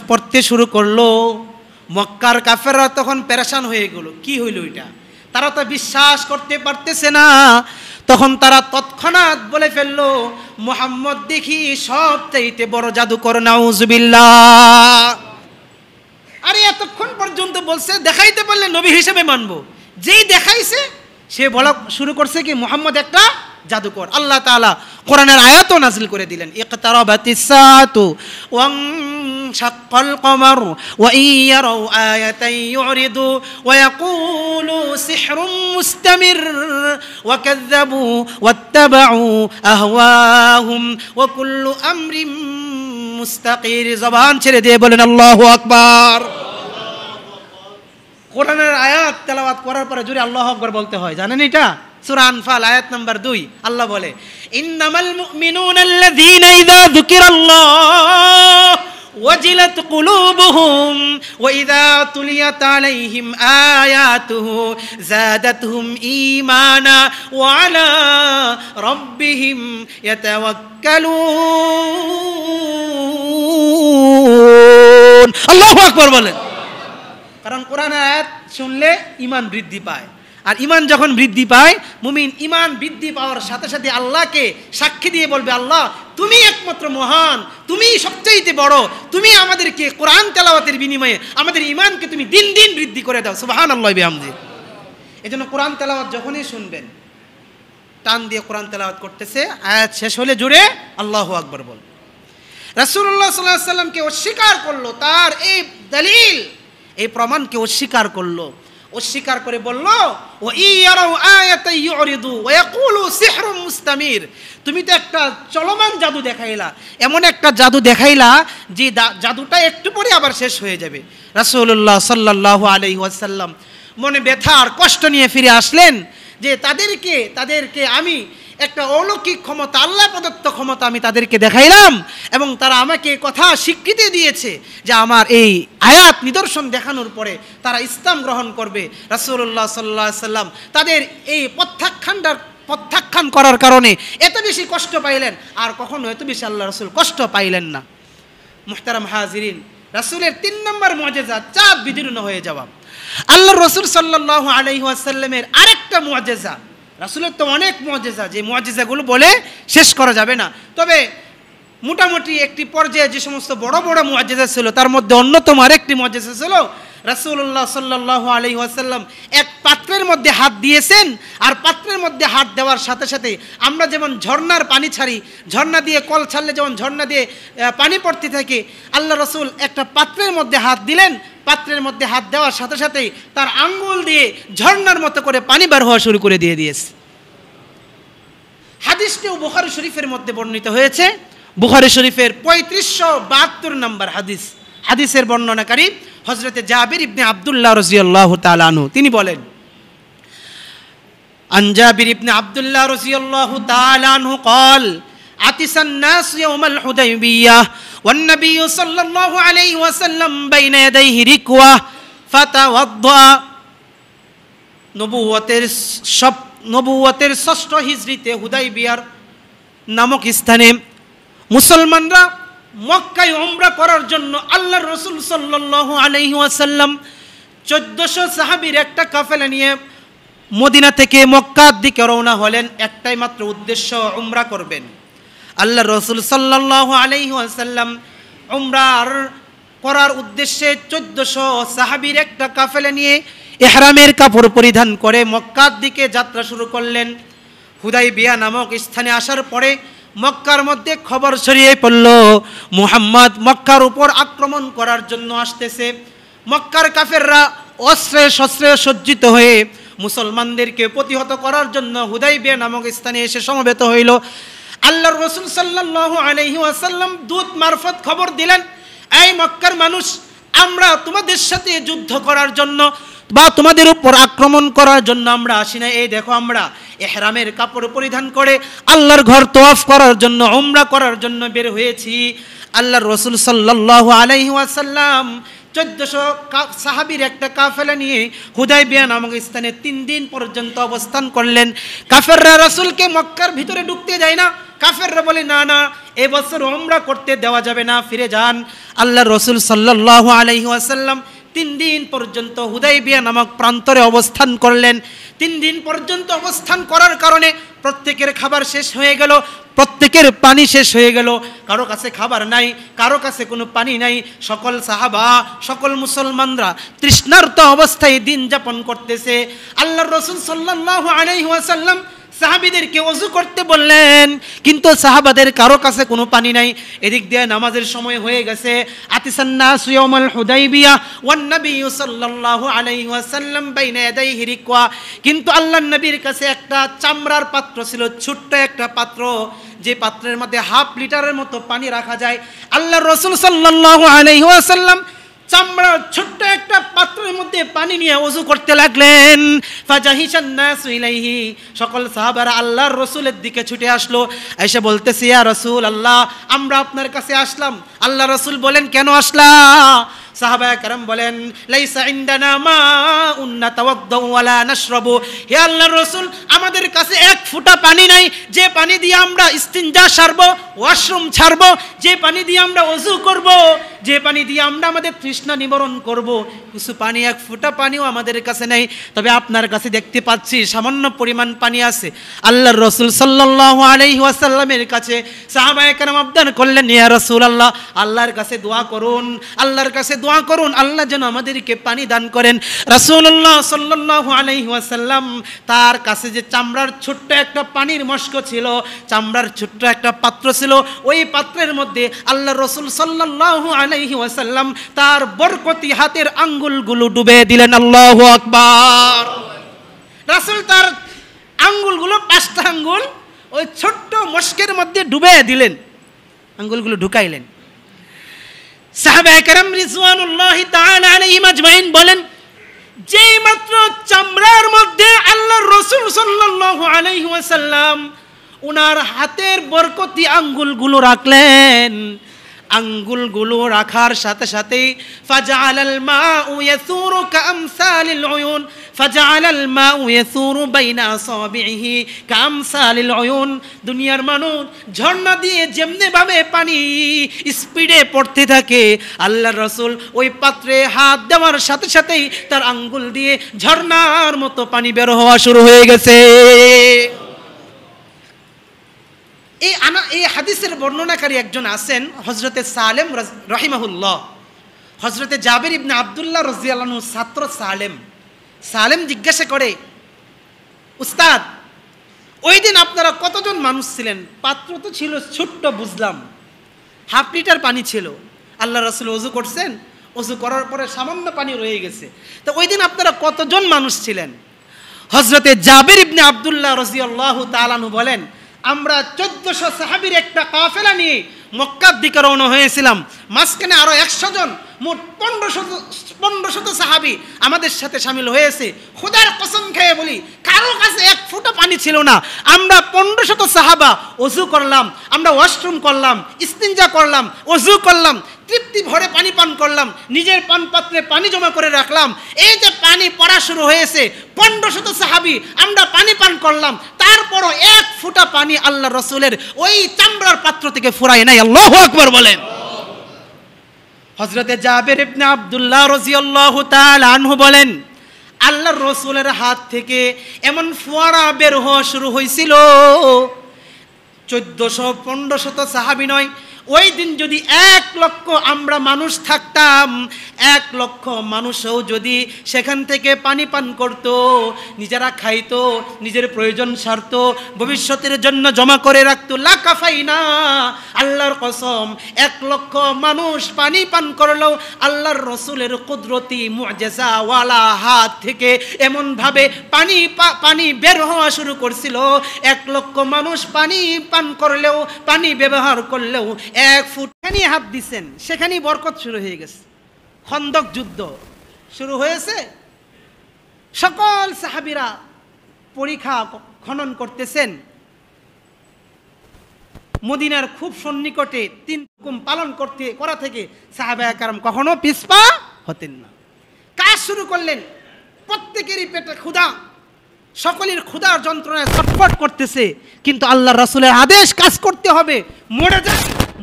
পড়তে শুরু করলো, মক্কার কাফেররা তখন পেরেশান হয়ে গেল, কি হইল এটা? তারা তো বিশ্বাস করতে পারতেছে না। তখন তারা তৎক্ষণাৎ বলে ফেললো, মুহাম্মদ দেখি সবচাইতে বড় জাদুকর, নাউজুবিল্লাহ। আরে এতক্ষণ পর্যন্ত বলছে দেখাইতে পারলে নবী হিসেবে মানবো, যেই দেখাইছে সে বলা শুরু করছে কি মুহাম্মদ একটা জাদুকর। আল্লাহ তাআলা কোরআনের আয়াতও নাজিল করে দিলেন, ইকতারাবাতিস সাআতু ওয়ানশাক্কাল কমার ওয়া ইয়ারাউ আয়াতান ইউরিদু ওয়া ইয়াকুলু সিহরুম মুস্তামির ওয়া কাযযাবু ওয়াত্তাবাউ আহওয়াহুম ওয়া কুল্লু আমরিন মুস্তাকির। জবান ছেড়ে দিয়ে বলেন আল্লাহু আকবার। কোরআনের আয়াত তেলাওয়াত করার পরে জোরে আল্লাহু আকবার বলতে হয়, জানেন এটা? সূরা আনফাল আয়াত নাম্বার 2 আল্লাহ বলে, ইন্নামাল মুমিনুনা আল্লাযীনা ইযা যুকিরাল্লাহ ওয়াজিলাত কুলুবুহুম ওয়া ইযা তুলিয়াত আলাইহিম আয়াতুহু যাদাতহুম ঈমানা ওয়া আলা রাব্বিহিম ইয়াতাওয়াক্কালুন। আল্লাহু আকবার বলেন। কারণ কোরআনের আয়াত শুনলে ঈমান বৃদ্ধি পায়, আর ঈমান যখন বৃদ্ধি পায়, মুমিন ঈমান বৃদ্ধি পাওয়ার সাথে সাথে আল্লাহকে সাক্ষী দিয়ে বলবে, আল্লাহ তুমি একমাত্র মহান, তুমি সবচাইতে বড়, তুমি আমাদেরকে কোরআন তেলাওয়াতের বিনিময়ে আমাদের ঈমানকে তুমি দিন দিন বৃদ্ধি করে দাও। সুবহানাল্লাহি বিহামদিহি। এজন্য কোরআন তেলাওয়াত যখনই শুনবেন, টান দিয়ে কোরআন তেলাওয়াত করতেছে, আয়াত শেষ হলে জুড়ে আল্লাহু আকবার বল। রাসূলুল্লাহ সাল্লাল্লাহু আলাইহি ওয়াসাল্লামকে অস্বীকার করলো, তার এই দলিল, এই প্রমাণকে অস্বীকার করলো, অস্বীকার করে বলল, ও ইয়ারাউ আয়াতান ইউরিদু ওয়া ইয়াকুলু সিহরুম মুস্তামির। তুমি তো একটা চলমান জাদু দেখাইলা, এমন একটা জাদু দেখাইলা যে জাদুটা একটু পরে আবার শেষ হয়ে যাবে। রাসূলুল্লাহ সাল্লাল্লাহু আলাইহি ওয়াসাল্লাম মনে ব্যথা আর কষ্ট নিয়ে ফিরে আসলেন যে তাদেরকে আমি একটা অলৌকিক ক্ষমতা, আল্লাহ প্রদত্ত ক্ষমতা আমি তাদেরকে দেখাইলাম, এবং তারা আমাকে কথা স্বীকৃতি দিয়েছে যে আমার এই আয়াত নিদর্শন দেখানোর পরে তারা ইসলাম গ্রহণ করবে। রাসূলুল্লাহ সাল্লাল্লাহু আলাইহি ওয়াসাল্লাম তাদের এই প্রত্যাখ্যান করার কারণে এত বেশি কষ্ট পাইলেন, আর কখনো এত বেশি আল্লাহ রাসূল কষ্ট পাইলেন না। মুহতারাম হাজিরিন, রাসূলের 3 নম্বর মুআজিজা, চাঁদ বিদীর্ণ হয়ে যাওয়া। আল্লাহর রাসূল সাল্লাল্লাহু আলাইহি ওয়াসাল্লামের আরেকটা মুআজিজা, রাসূলের তো অনেক মুআজিজা, যে মুআজিজাগুলো বলে শেষ করা যাবে না, তবে মোটামুটি একটি পর্যায়ে যে সমস্ত বড় বড় মুআজিজা ছিল তার মধ্যে অন্যতম আরেকটি মুআজিজা ছিল রাসূলুল্লাহ সাল্লাল্লাহু আলাইহি ওয়াসাল্লাম এক পাত্রের মধ্যে হাত দিয়েছেন, আর পাত্রের মধ্যে হাত দেওয়ার সাথে সাথে আমরা যেমন ঝর্ণার পানি ছাড়ি, ঝর্ণা দিয়ে কল ছাড়লে যেমন ঝর্ণা দিয়ে পানি পড়তে থাকে, আল্লাহ রাসূল একটা পাত্রের মধ্যে হাত দিলেন, পাত্রের মধ্যে হাত দেওয়ার সাথে সাথেই তার আঙ্গুল দিয়ে ঝর্ণার মতো করে পানি বের হওয়া শুরু করে দিয়েছে। হাদিসটিও বুখারী শরীফের মধ্যে বর্ণিত হয়েছে, বুখারী শরীফের 3572 নম্বর হাদিস। হাদিসের বর্ণনাকারী হযরতে জাবির ইবনে আব্দুল্লাহ রাদিয়াল্লাহু তাআলা আনহু, তিনি বলেন, আন জাবির ইবনে আব্দুল্লাহ রাদিয়াল্লাহু তাআলা আনহু قال عطس الناس يوم الحديبية والنبي صلى الله عليه وسلم بين يديه ركوة فتوضأ। নবুয়তের 6ষ্ঠ হিজরিতে হুদাইবিয়ার নামক স্থানে মুসলমানরা মক্কায় উমরা করার জন্য আল্লাহর রাসূল সাল্লাল্লাহু আলাইহি ওয়াসাল্লাম 1400 সাহাবীর একটা কাফেলা নিয়ে মদিনা থেকে মক্কার দিকে রওনা হলেন। একটাই মাত্র উদ্দেশ্য, উমরা করবেন। আল্লাহর রাসূল সাল্লাল্লাহু আলাইহি ওয়াসাল্লাম উমরা করার উদ্দেশ্যে 1400 সাহাবীর একটা কাফেলা নিয়ে ইহরামের কাপড় পরিধান করে মক্কার দিকে যাত্রা শুরু করলেন। হুদাইবিয়া নামক স্থানে আসার পরে মক্কার মধ্যে খবর ছড়িয়ে পড়ল, মুহাম্মদ মক্কার উপর আক্রমণ করার জন্য আসতেছে। মক্কার কাফেররা অস্ত্রে শস্ত্রে সজ্জিত হয়ে মুসলমানদেরকে প্রতিহত করার জন্য হুদাইবিয়া নামক স্থানে এসে সমবেত হইল। আল্লাহর রাসূল সাল্লাল্লাহু আলাইহি ওয়াসাল্লাম দূত মারফত খবর দিলেন, এই মক্কার মানুষ, আমরা তোমাদের সাথে যুদ্ধ করার জন্য বা তোমাদের উপর আক্রমণ করার জন্য আমরা আসি না। এই দেখো, আমরা ইহরামের কাপড় পরিধান করে আল্লাহর ঘর তওয়াফ করার জন্য, উমরা করার জন্য বের হয়েছি। আল্লাহর রাসূল সাল্লাল্লাহু আলাইহি ওয়াসাল্লাম 1400 সাহাবীর একটা কাফেলা নিয়ে হুদায়বিয়া নামক স্থানে 3 দিন পর্যন্ত অবস্থান করলেন। কাফেররা রাসূলকে মক্কার ভিতরে ঢুকতে দেয় না। কাফেররা বলে, না না, এবছর উমরা করতে দেওয়া যাবে না, ফিরে যান। আল্লাহর রাসূল সাল্লাল্লাহু আলাইহি ওয়াসাল্লাম 3 দিন পর্যন্ত হুদায়বিয়া নামক প্রান্তরে অবস্থান করলেন। 3 দিন পর্যন্ত অবস্থান করার কারণে প্রত্যেকের খাবার শেষ হয়ে গেল, প্রত্যেকের পানি শেষ হয়ে গেল। কারো কাছে খাবার নাই, কারো কাছে কোনো পানি নাই। সকল সাহাবা, সকল মুসলমানরা তৃষ্ণার্ত অবস্থায় দিন যাপন করতেছে। আল্লাহর রাসূল সাল্লাল্লাহু আলাইহি ওয়াসাল্লাম সাহাবীদেরকে ওযু করতে বললেন, কিন্তু সাহাবাদের কারো কাছে কোনো পানি নাই। এদিক দিয়ে নামাজের সময় হয়ে গেছে। আতিসান নাসু ইয়াউমাল হুদাইবিয়া ওয়ান নবী সাল্লাল্লাহু আলাইহি ওয়াসাল্লাম বাইনা ইয়াদাইহি রিকওয়া। কিন্তু আল্লাহর নবীর কাছে একটা চামড়ার পাত্র ছিল, ছোট্ট একটা পাত্র, যে পাত্রের মধ্যে হাফ লিটারের মতো পানি রাখা যায়। আল্লাহর রাসূল সাল্লাল্লাহু আলাইহি ওয়াসাল্লাম চামড়ার ছোট্ট একটা পাত্রের মধ্যে পানি নিয়ে ওযু করতে লাগলেন। ফাজাহিশান নাসু ইলাইহি, সকল সাহাবারা আল্লাহর রাসূলের দিকে ছুটে আসলো। এসে বলতেছে, ইয়া রাসূলুল্লাহ, আমরা আপনার কাছে আসলাম। আল্লাহর রাসূল বলেন, কেন আসলা? সাহাবায়ে কেরাম বলেন, লাইসা ইনদানা মাউন নাতাওয়াদ্দাউ ওয়ালা নাশরাবু। হে আল্লাহর রাসূল, আমাদের কাছে এক ফোঁটা পানি নাই যে পানি দিয়ে আমরা ইস্তিনজা সারবো, ওয়াশরুম ছাড়বো, যে পানি দিয়ে আমরা ওযু করব, যে পানি দিয়ে আমরা আমাদের তৃষ্ণা নিবারণ করব, কিছু পানি, এক ফোঁটা পানিও আমাদের কাছে নেই। তবে আপনার কাছে দেখতে পাচ্ছি সামান্য পরিমাণ পানি আছে। আল্লাহর রাসূল সাল্লাল্লাহু আলাইহি ওয়াসাল্লামের কাছে সাহাবায়ে কেরাম আবদার করলেন, ইয়া রাসূলুল্লাহ, আল্লাহর কাছে দোয়া করুন, আল্লাহর কাছে দোয়া করুন, আল্লাহ যেন আমাদেরকে পানি দান করেন। রাসূলুল্লাহ সাল্লাল্লাহু আলাইহি ওয়াসাল্লাম তার কাছে যে চামড়ার ছোট্ট একটা পানির মশক ছিল, চামড়ার ছোট্ট একটা পাত্র ছিল, ওই পাত্রের মধ্যে আল্লাহর রাসূল সাল্লাল্লাহু আলাইহি ওয়াসাল্লাম তার বরকতি হাতের আঙ্গুলগুলো ডুবে দিলেন। আল্লাহু আকবার। রাসূল তার আঙ্গুলগুলো, 5টা আঙ্গুল ওই ছোট্ট মশকের মধ্যে ডুবে দিলেন, আঙ্গুলগুলো ঢুকাইলেন। সাহাবায়ে কেরাম রিজওয়ানুল্লাহি তাআলা আলাইহিম আজমাইন বলেন, যেই মাত্র চামড়ার মধ্যে আল্লাহর রাসূল সাল্লাল্লাহু আলাইহি ওয়াসাল্লাম ওনার হাতের বরকতি আঙ্গুলগুলো রাখলেন, আঙ্গুলগুলো রাখার সাথে সাথেই ফাজআলাল মাউ ইয়াসুরু কামসালিল উয়ুন, ফাজআলাল মাউ ইয়াসুরু বাইনা আসাবিহি কামসালিল উয়ুন। দুনিয়ার মানুষ ঝর্ণা দিয়ে যেমনি ভাবে পানি স্পিডে পড়তে থাকে, আল্লাহর রাসূল ওই পাত্রে হাত দেওয়ার সাথে সাথেই তার আঙ্গুল দিয়ে ঝর্ণার মতো পানি বের হওয়া শুরু হয়ে গেছে। এই হাদিসের বর্ণনাকারী একজন আছেন হযরতে সালেম রাহিমাহুল্লাহ। হযরতে জাবির ইবনে আব্দুল্লাহ রাদিয়াল্লাহু আনহু ছাত্র সালেম। সালেম জিজ্ঞাসা করে, উস্তাদ, ওই দিন আপনারা কতজন মানুষ ছিলেন? পাত্র তো ছিল ছোট্ট, বুঝলাম, হাফ লিটার পানি ছিল। আল্লাহ রাসূল ওযু করছেন, ওযু করার পরে সামান্য পানি রয়ে গেছে। তো ওই দিন আপনারা কতজন মানুষ ছিলেন? হযরতে জাবির ইবনে আব্দুল্লাহ রাদিয়াল্লাহু তাআলা আনহু বলেন, আমরা 1400 সাহাবীর একটা কাফেলা নিয়ে মক্কার দিকে রওনা হয়েছিলাম। মাঝখানে আরো 100 জন, মোট 1500 সাহাবী আমাদের সাথে শামিল হয়েছে। খোদার কসম খেয়ে বলি, কারো কাছে এক ফোঁটা পানি ছিল না। আমরা 1500 সাহাবা ওযু করলাম, আমরা ওয়াশরুম করলাম, ইস্তিনজা করলাম, ওযু করলাম, তৃপ্তি ভরে পানি পান করলাম, নিজের পান পাত্রে পানি জমা করে রাখলাম। এই যে পানি পড়া শুরু হয়েছে, 1500 সাহাবী আমরা পানি পান করলাম, তারপরও এক ফোঁটা পানি আল্লাহর রাসূলের ওই চামড়ার পাত্র থেকে ফুরায় নাই। আল্লাহু আকবার বলেন। হযরতে জাবির ইবনে আব্দুল্লাহ রাদিয়াল্লাহু তাআলা আনহু বলেন, আল্লাহর রাসূলের হাত থেকে এমন ফোয়ারা বের হওয়া শুরু হয়েছিল, 1400-1500 সাহাবী নয়, ওই দিন যদি 1 লক্ষ আমরা মানুষ থাকতাম, 1 লক্ষ মানুষও যদি সেখান থেকে পানি পান করত, নিজেরা খাইতো, নিজের প্রয়োজন সারতো, ভবিষ্যতের জন্য জমা করে রাখতো, লা কাফাইনা। আল্লাহর কসম, 1 লক্ষ মানুষ পানি পান করলেও আল্লাহর রাসূলের কুদরতি মুআজিজা ওয়ালা হাত থেকে এমনভাবে পানি বের হওয়া শুরু করছিল, 1 লক্ষ মানুষ পানি পান করলেও, পানি ব্যবহার করলেও 1 ফুট নিয়ে হাত দিচ্ছেন, সেখানেই বরকত শুরু হয়ে গেছে। খন্দক যুদ্ধ শুরু হয়েছে, সকল সাহাবীরা পরীক্ষা খনন করতেছেন, মদিনার খুব সন্নিকটে 3 হুকুম পালন করা থেকে সাহাবায়ে কেরাম কখনো পিছপা হতেন না। কাজ শুরু করলেন, প্রত্যেকেরই পেটে ক্ষুধা, সকলের ক্ষুধার যন্ত্রণায় ছটফট করতেছে, কিন্তু আল্লাহ রাসূলের আদেশ কাজ করতে হবে,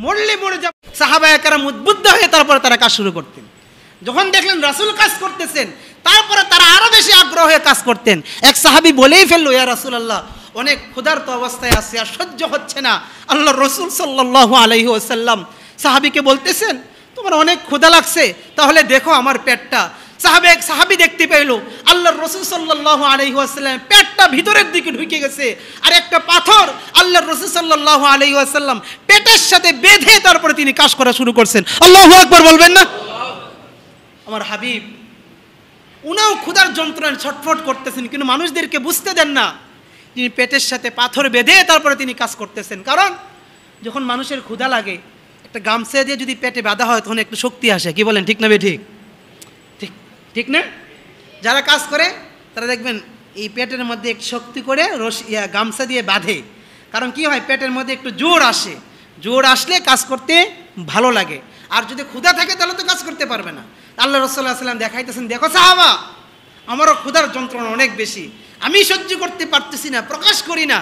মরলে মরে যাব। সাহাবায়ে কেরাম উদ্বুদ্ধ হয়ে তারপরে তারা কাজ শুরু করতেন। যখন দেখলেন রাসূল কাজ করতেছেন, তারপরে তারা আরো বেশি আগ্রহ হয়ে কাজ করতেন। এক সাহাবী বলেই ফেললো, ইয়া রাসূলুল্লাহ, অনেক ক্ষুধার্ত অবস্থায় আছে, আর সহ্য হচ্ছে না। আল্লাহ রাসূল সাল্লাল্লাহু আলাইহি ওয়াসাল্লাম সাহাবীকে বলতেছেন, তোমার অনেক ক্ষুধা লাগছে, তাহলে দেখো আমার পেটটা। সাহাবী দেখতে পেল আল্লাহর রাসূল সাল্লাল্লাহু আলাইহি ওয়াসাল্লাম পেটটা ভিতরের দিকে ঢুকে গেছে, আর একটা পাথর আল্লাহর রাসূল সাল্লাল্লাহু আলাইহি ওয়াসাল্লাম পেটের সাথে বেঁধে তারপরে তিনি কাজ করা শুরু করছেন। আল্লাহু আকবার বলবেন না? আমার হাবিব উনাও ক্ষুধার যন্ত্রণায় ছটফট করতেছেন, কিন্তু মানুষদেরকে বুঝতে দেন না তিনি পেটের সাথে পাথর বেঁধে তারপরে তিনি কাজ করতেছেন। কারণ যখন মানুষের ক্ষুধা লাগে, একটা গামছা দিয়ে যদি পেটে বাঁধা হয় তখন একটু শক্তি আসে। কি বলেন, ঠিক না ঠিক? ঠিক না? যারা কাজ করে তারা দেখবেন এই পেটের মধ্যে একটু শক্তি করে গামছা দিয়ে বাঁধে, কারণ কি হয়, পেটের মধ্যে একটু জোর আসে, জোর আসলে কাজ করতে ভালো লাগে। আর যদি ক্ষুধা থাকে তাহলে তো কাজ করতে পারবে না। আল্লাহ রাসূলুল্লাহ সাল্লাল্লাহু আলাইহি ওয়াসাল্লাম দেখাইতেছেন, দেখো সাহাবা, আমারও ক্ষুধার যন্ত্রণা অনেক বেশি, আমি সহ্য করতে পারতেছি না, প্রকাশ করি না,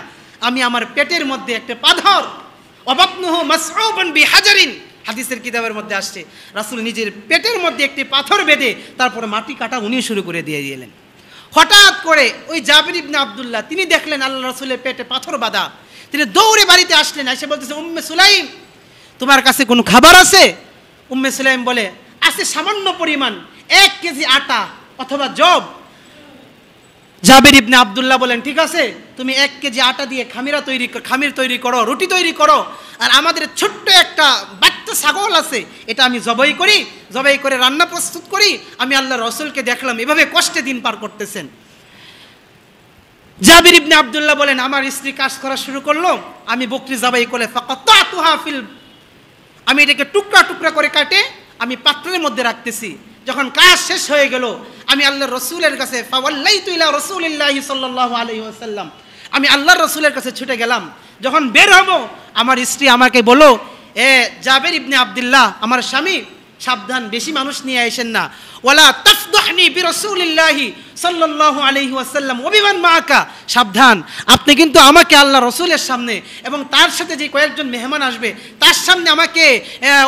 আমি আমার পেটের মধ্যে একটা পাথর, ওয়াবাতনুহু মাসউবান বিহাজারিন, হাদিসের কিতাবের মধ্যে আসছে, রাসূল নিজের পেটের মধ্যে একটি পাথর বেঁধে তারপরে মাটি কাটা উনি শুরু করে দিয়ে দিলেন। হঠাৎ করে ওই জাবির ইবনে আব্দুল্লাহ তিনি দেখলেন আল্লাহ রাসূলের পেটে পাথর বাঁধা, তিনি দৌড়ে বাড়িতে আসলেন, এসে বলতেছে, উম্মে সুলাইম, তোমার কাছে কোনো খাবার আছে? উম্মে সুলাইম বলে, আছে সামান্য পরিমাণ, 1 কেজি আটা অথবা জব। জাবির ইবনে আব্দুল্লাহ বলেন, ঠিক আছে, তুমি 1 কেজি আটা দিয়ে খামির তৈরি করো, রুটি তৈরি করো, আর আমাদের ছোট্ট একটা বাচ্চা ছাগল আছে, এটা আমি জবাই করে রান্না প্রস্তুত করি। আমি আল্লাহ রাসূলকে দেখলাম এভাবে কষ্টে দিন পার করতেছেন। জাবির ইবনে আব্দুল্লাহ বলেন, আমার স্ত্রী কাজ করা শুরু করলো, আমি বকরি জবাই করে ফাকাতাতুহা ফিল, আমি এটাকে টুকরা টুকরা করে কাটে আমি পাত্রের মধ্যে রাখতেছি। যখন কাজ শেষ হয়ে গেল, আমি আল্লাহর রাসূলের কাছে ফাওয়াল্লাইতু ইলা রাসূলিল্লাহি সাল্লাল্লাহু আলাইহি ওয়াসাল্লাম, আমি আল্লাহর রাসূলের কাছে ছুটে গেলাম। যখন বের হব, আমার স্ত্রী আমাকে বলো, জাবির ইবনে আব্দুল্লাহ, আমার স্বামী, সাবধান, বেশি মানুষ নিয়ে আসেন না, ওয়ালা তাফদাহনি বিরাসূলিল্লাহি সাল্লাল্লাহু আলাইহি ওয়াসাল্লাম ওয়াবিমান মাআকা, সাবধান, আপনি কিন্তু আমাকে আল্লাহ রাসূলের সামনে এবং তার সাথে যে কয়েকজন মেহমান আসবে তার সামনে আমাকে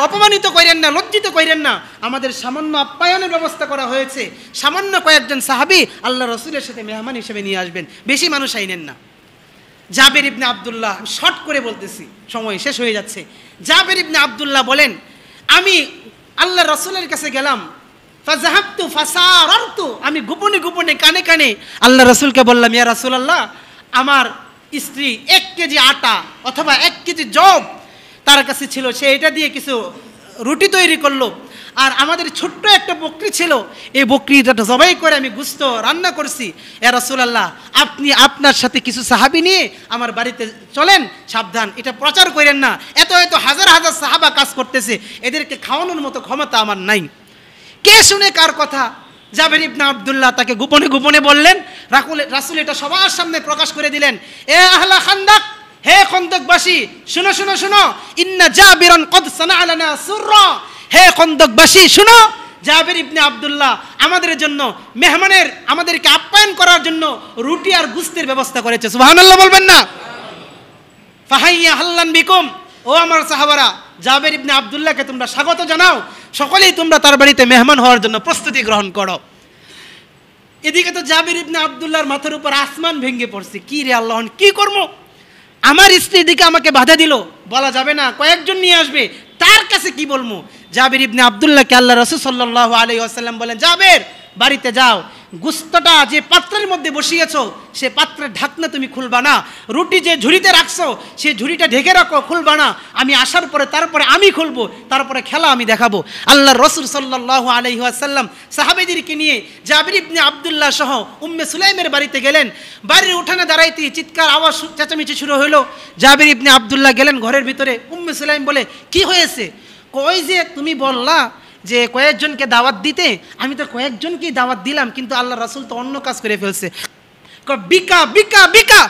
অপমানিত করেন না, লজ্জিত করেন না। আমাদের সামান্য আপ্যায়নের ব্যবস্থা করা হয়েছে, সামান্য কয়েকজন সাহাবী আল্লাহ রাসূলের সাথে মেহমান হিসেবে নিয়ে আসবেন, বেশি মানুষ আইনেন না। জাবির ইবনে আব্দুল্লাহ, শর্ট করে বলতেছি, সময় শেষ হয়ে যাচ্ছে। জাবির ইবনে আব্দুল্লাহ বলেন, আমি আল্লাহ রাসূলের কাছে গেলাম, ফাযাহাবতু ফাসারারতু, আমি গোপনে গোপনে কানে কানে আল্লাহ রাসূলকে বললাম, ইয়া রাসূলুল্লাহ, আমার স্ত্রী 1 কেজি আটা অথবা 1 কেজি জব তার কাছে ছিল, সে এটা দিয়ে কিছু রুটি তৈরি করলো, আর আমাদের ছোট্ট একটা বকরি ছিল, এই বকরিটা জবাই করে আমি গোশত রান্না করছি। ইয়া রাসূলুল্লাহ, আপনি আপনার সাথে কিছু সাহাবী নিয়ে আমার বাড়িতে চলেন, সাবধান, এটা প্রচার করেন না, এত হাজার হাজার সাহাবা কাজ করতেছে, এদেরকে খাওয়ানোর মতো ক্ষমতা আমার নাই। কে শুনে কার কথা? জাবির ইবনে আব্দুল্লাহ তাকে গোপনে গোপনে বললেন, রাসূল এটা সবার সামনে প্রকাশ করে দিলেন, এ আহলা খান্দাক, হে খন্দকবাসী, শুনো শুনো শুনো, ইন্না জাবিরান কদ সানাআ লানা সুররা, হে খন্দকবাসী শুনো, জাবির ইবনে আব্দুল্লাহ আমাদের জন্য আমাদেরকে আপ্যায়ন করার জন্য রুটি আর গোশতের ব্যবস্থা করেছে। সুবহানাল্লাহ বলবেন না? ফাহাইয়া হাল্লান বিকুম, ও আমার সাহাবারা, জাবির ইবনে আব্দুল্লাহকে তোমরা স্বাগত জানাও, সকলেই তোমরা তার বাড়িতে মেহমান হওয়ার জন্য প্রস্তুতি গ্রহণ করো। এদিকে তো জাবির ইবনে আব্দুল্লাহর মাথার উপর আসমান ভেঙে পড়ছে, কি রে আল্লাহ, কি করব? আমার স্ত্রী দিকে আমাকে বাধা দিল, বলা যাবে না, কয়েকজন নিয়ে আসবে, তার কাছে কি বলবো? জাবির ইবনে আব্দুল্লাহকে আল্লাহ রাসূল সাল্লাল্লাহু আলাইহি ওয়াসাল্লাম বলেন, জাবির, বাড়িতে যাও, গোশতটা যে পাত্রের মধ্যে বসিয়েছো সে পাত্রের ঢাকনা তুমি খুলবা না, রুটি যে ঝুড়িতে রাখছো সে ঝুড়িটা ঢেকে রাখো, খুলবা না, আমি আসার পরে তারপরে আমি খুলবো, তারপরে খেলা আমি দেখাবো। আল্লাহ রাসূল সাল্লাল্লাহু আলাইহি ওয়াসাল্লাম সাহাবীদেরকে নিয়ে জাবির ইবনে আব্দুল্লাহ সহ উম্মে সুলাইমের বাড়িতে গেলেন। বাড়ির উঠানে দাঁড়াইতে চিৎকার আওয়াজ, চেঁচামেচি শুরু হলো। জাবির ইবনে আব্দুল্লাহ গেলেন ঘরের ভিতরে। উম্মে সুলাইম বলে, কি হয়েছে? কই যে তুমি বললা যে কয়েকজনকে দাওয়াত দিতে, আমি তো কয়েকজনকেই দাওয়াত দিলাম, কিন্তু আল্লাহ রাসূল তো অন্য কাজ করে ফেলছে। বিকা বিকা বিকা,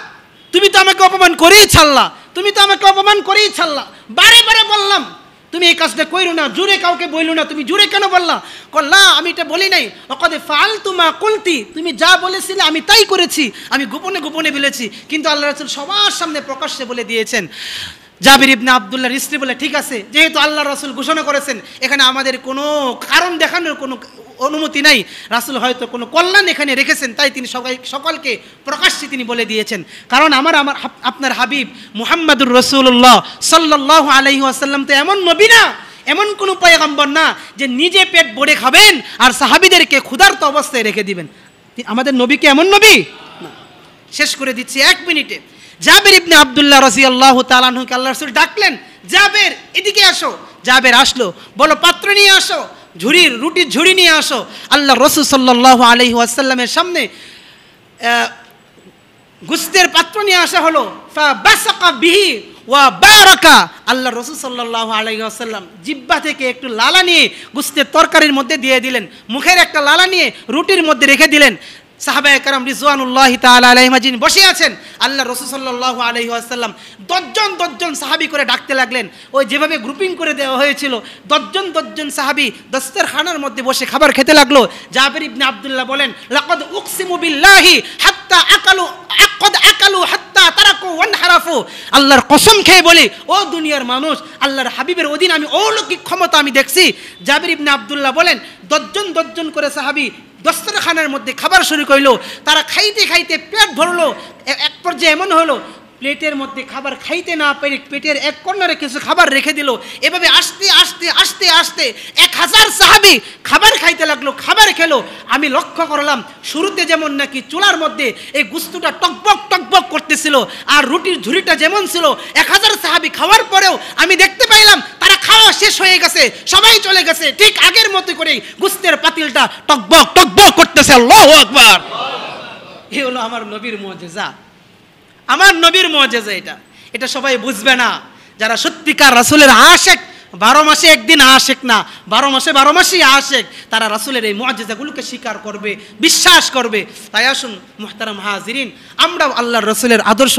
তুমি তো আমাকে অপমান করেই ছাড়লা, তুমি তো আমাকে অপমান করেই ছাড়লা। বারে বারে বললাম তুমি এই কাজটা কইরো না, জোরে কাউকে বইলো না, তুমি জোরে কেন বললা? কল্লা আমি এটা বলি নাই। অকদে ফালতু মা কুলতি, তুমি যা বলেছিলে আমি তাই করেছি, আমি গোপনে গোপনে বলেছি, কিন্তু আল্লাহ রাসূল সবার সামনে প্রকাশ্যে বলে দিয়েছেন। জাবির ইবনে আব্দুল্লাহর স্ত্রী বলে, ঠিক আছে, যেহেতু আল্লাহ রাসূল ঘোষণা করেছেন, এখানে আমাদের কোনো কারণ দেখানোর কোনো অনুমতি নাই, রাসূল হয়তো কোনো কল্যাণ এখানে রেখেছেন, তাই তিনি সকলকে প্রকাশ্যে তিনি বলে দিয়েছেন। কারণ আপনার হাবিব মুহাম্মাদুর রাসূলুল্লাহ সাল্লাল্লাহু আলাইহি ওয়াসাল্লাম তো এমন নবী না, এমন কোনো পয়গম্বর না যে নিজে পেট ভরে খাবেন আর সাহাবীদেরকে ক্ষুধার্ত অবস্থায় রেখে দিবেন। আমাদের নবী কি এমন নবী না? শেষ করে দিচ্ছি 1 মিনিটে। জাবের ইবনে আব্দুল্লাহ রাদিয়াল্লাহু তাআলা আনহুকে আল্লাহ রাসূল ডাকলেন, জাবের এদিকে আসো। জাবের আসলো, বলো পাত্র নিয়ে আসো, রুটির ঝুড়ি নিয়ে আসো। আল্লাহ রাসূল সাল্লাল্লাহু আলাইহি ওয়াসাল্লামের সামনে গোশতের পাত্র নিয়ে আসা হলো। ফাবাসাকা বিহি ওয়া বারাকা, আল্লাহ রাসূল সাল্লাল্লাহু আলাইহি ওয়াসাল্লাম জিহ্বা থেকে একটু লালা নিয়ে গোশতের তরকারির মধ্যে দিয়ে দিলেন, মুখের একটা লালা নিয়ে রুটির মধ্যে রেখে দিলেন। সাহাবায়ে কেরাম রিজওয়ানুল্লাহি তাআলা আলাইহিম আজমাইন বসে আছেন। আল্লাহ রাসূল সাল্লাল্লাহু আলাইহি ওয়াসাল্লাম 10 জন সাহাবী করে ডাকতে লাগলেন। ওই যেভাবে গ্রুপিং করে দেওয়া হয়েছিল, 10 জন সাহাবী দস্তরখানার মধ্যে বসে খাবার খেতে লাগলো। জাবির ইবনে আব্দুল্লাহ বলেন, লাকাদ উকসিমু বিল্লাহি হাত্তা আকালু হাত্তা তারাকু ওয়ানহারাফু, আল্লাহর কসম খেয়ে বলি ও দুনিয়ার মানুষ, আল্লাহর হাবিবের অধীন আমি অলৌকিক ক্ষমতা আমি দেখছি। জাবির ইবনে আব্দুল্লাহ বলেন, 10 জন করে সাহাবী দস্তরখানার মধ্যে খাবার শুরু করলো। তারা খাইতে খাইতে পেট ভরলো। এক পর্যায়ে এমন হলো, প্লেটের মধ্যে খাবার খাইতে না পেরে পেটের এক কর্নারে কিছু খাবার রেখে দিল। এভাবে আস্তে আস্তে আস্তে আস্তে 1000 সাহাবী খাবার খাইতে লাগলো, খাবার খেলো। আমি লক্ষ্য করলাম শুরুতে যেমন নাকি চুলার মধ্যে এই গুস্তুটা টকবক টকবক করতেছিল, আর রুটির ঝুড়িটা যেমন ছিল, 1000 সাহাবী খাওয়ার পরেও আমি দেখতে পাইলাম তারা খাওয়া শেষ হয়ে গেছে, সবাই চলে গেছে, ঠিক আগের মতো করেই গুস্তের পাতিলটা টকবক টকবক করতেছে। আল্লাহু আকবার! এই হলো আমার নবীর মুজিজা, আমার নবীর মুজিজা। এটা সবাই বুঝবে না। যারা সত্যিকার রাসূলের আশিক, 12 মাসে একদিন আশিক না, 12 মাসেই আশিক, তারা রাসূলের এই মুজিজাগুলোকে স্বীকার করবে, বিশ্বাস করবে। তাই আসুন মুহতারাম হাজিরিন, আমরাও আল্লাহর রাসূলের আদর্শ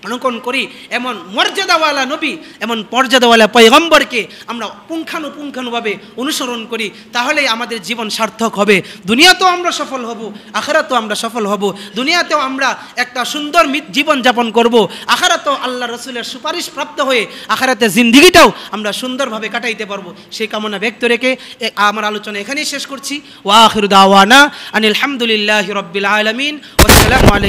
অনুকরণ করি। এমন মর্যাদাওয়ালা নবী, এমন মর্যাদাওয়ালা পয়গম্বরকে আমরা পুঙ্খানুপুঙ্খানুভাবে অনুসরণ করি, তাহলেই আমাদের জীবন সার্থক হবে। দুনিয়াতেও আমরা সফল হব, আখিরাতেও আমরা সফল হব। দুনিয়াতেও আমরা একটা সুন্দর জীবন যাপন করব, আখিরাতেও আল্লাহ রাসূলের সুপারিশ প্রাপ্ত হয়ে আখিরাতের জিন্দেগিটাও আমরা সুন্দরভাবে কাটাইতে পারবো। সেই কামনা ব্যক্ত রেখে আমার আলোচনা এখানেই শেষ করছি। ওয়া আখিরু দাওয়ানা আনিল হামদুলিল্লাহি রাব্বিল আলামিন। ওয়াসসালামু আলাইকুম।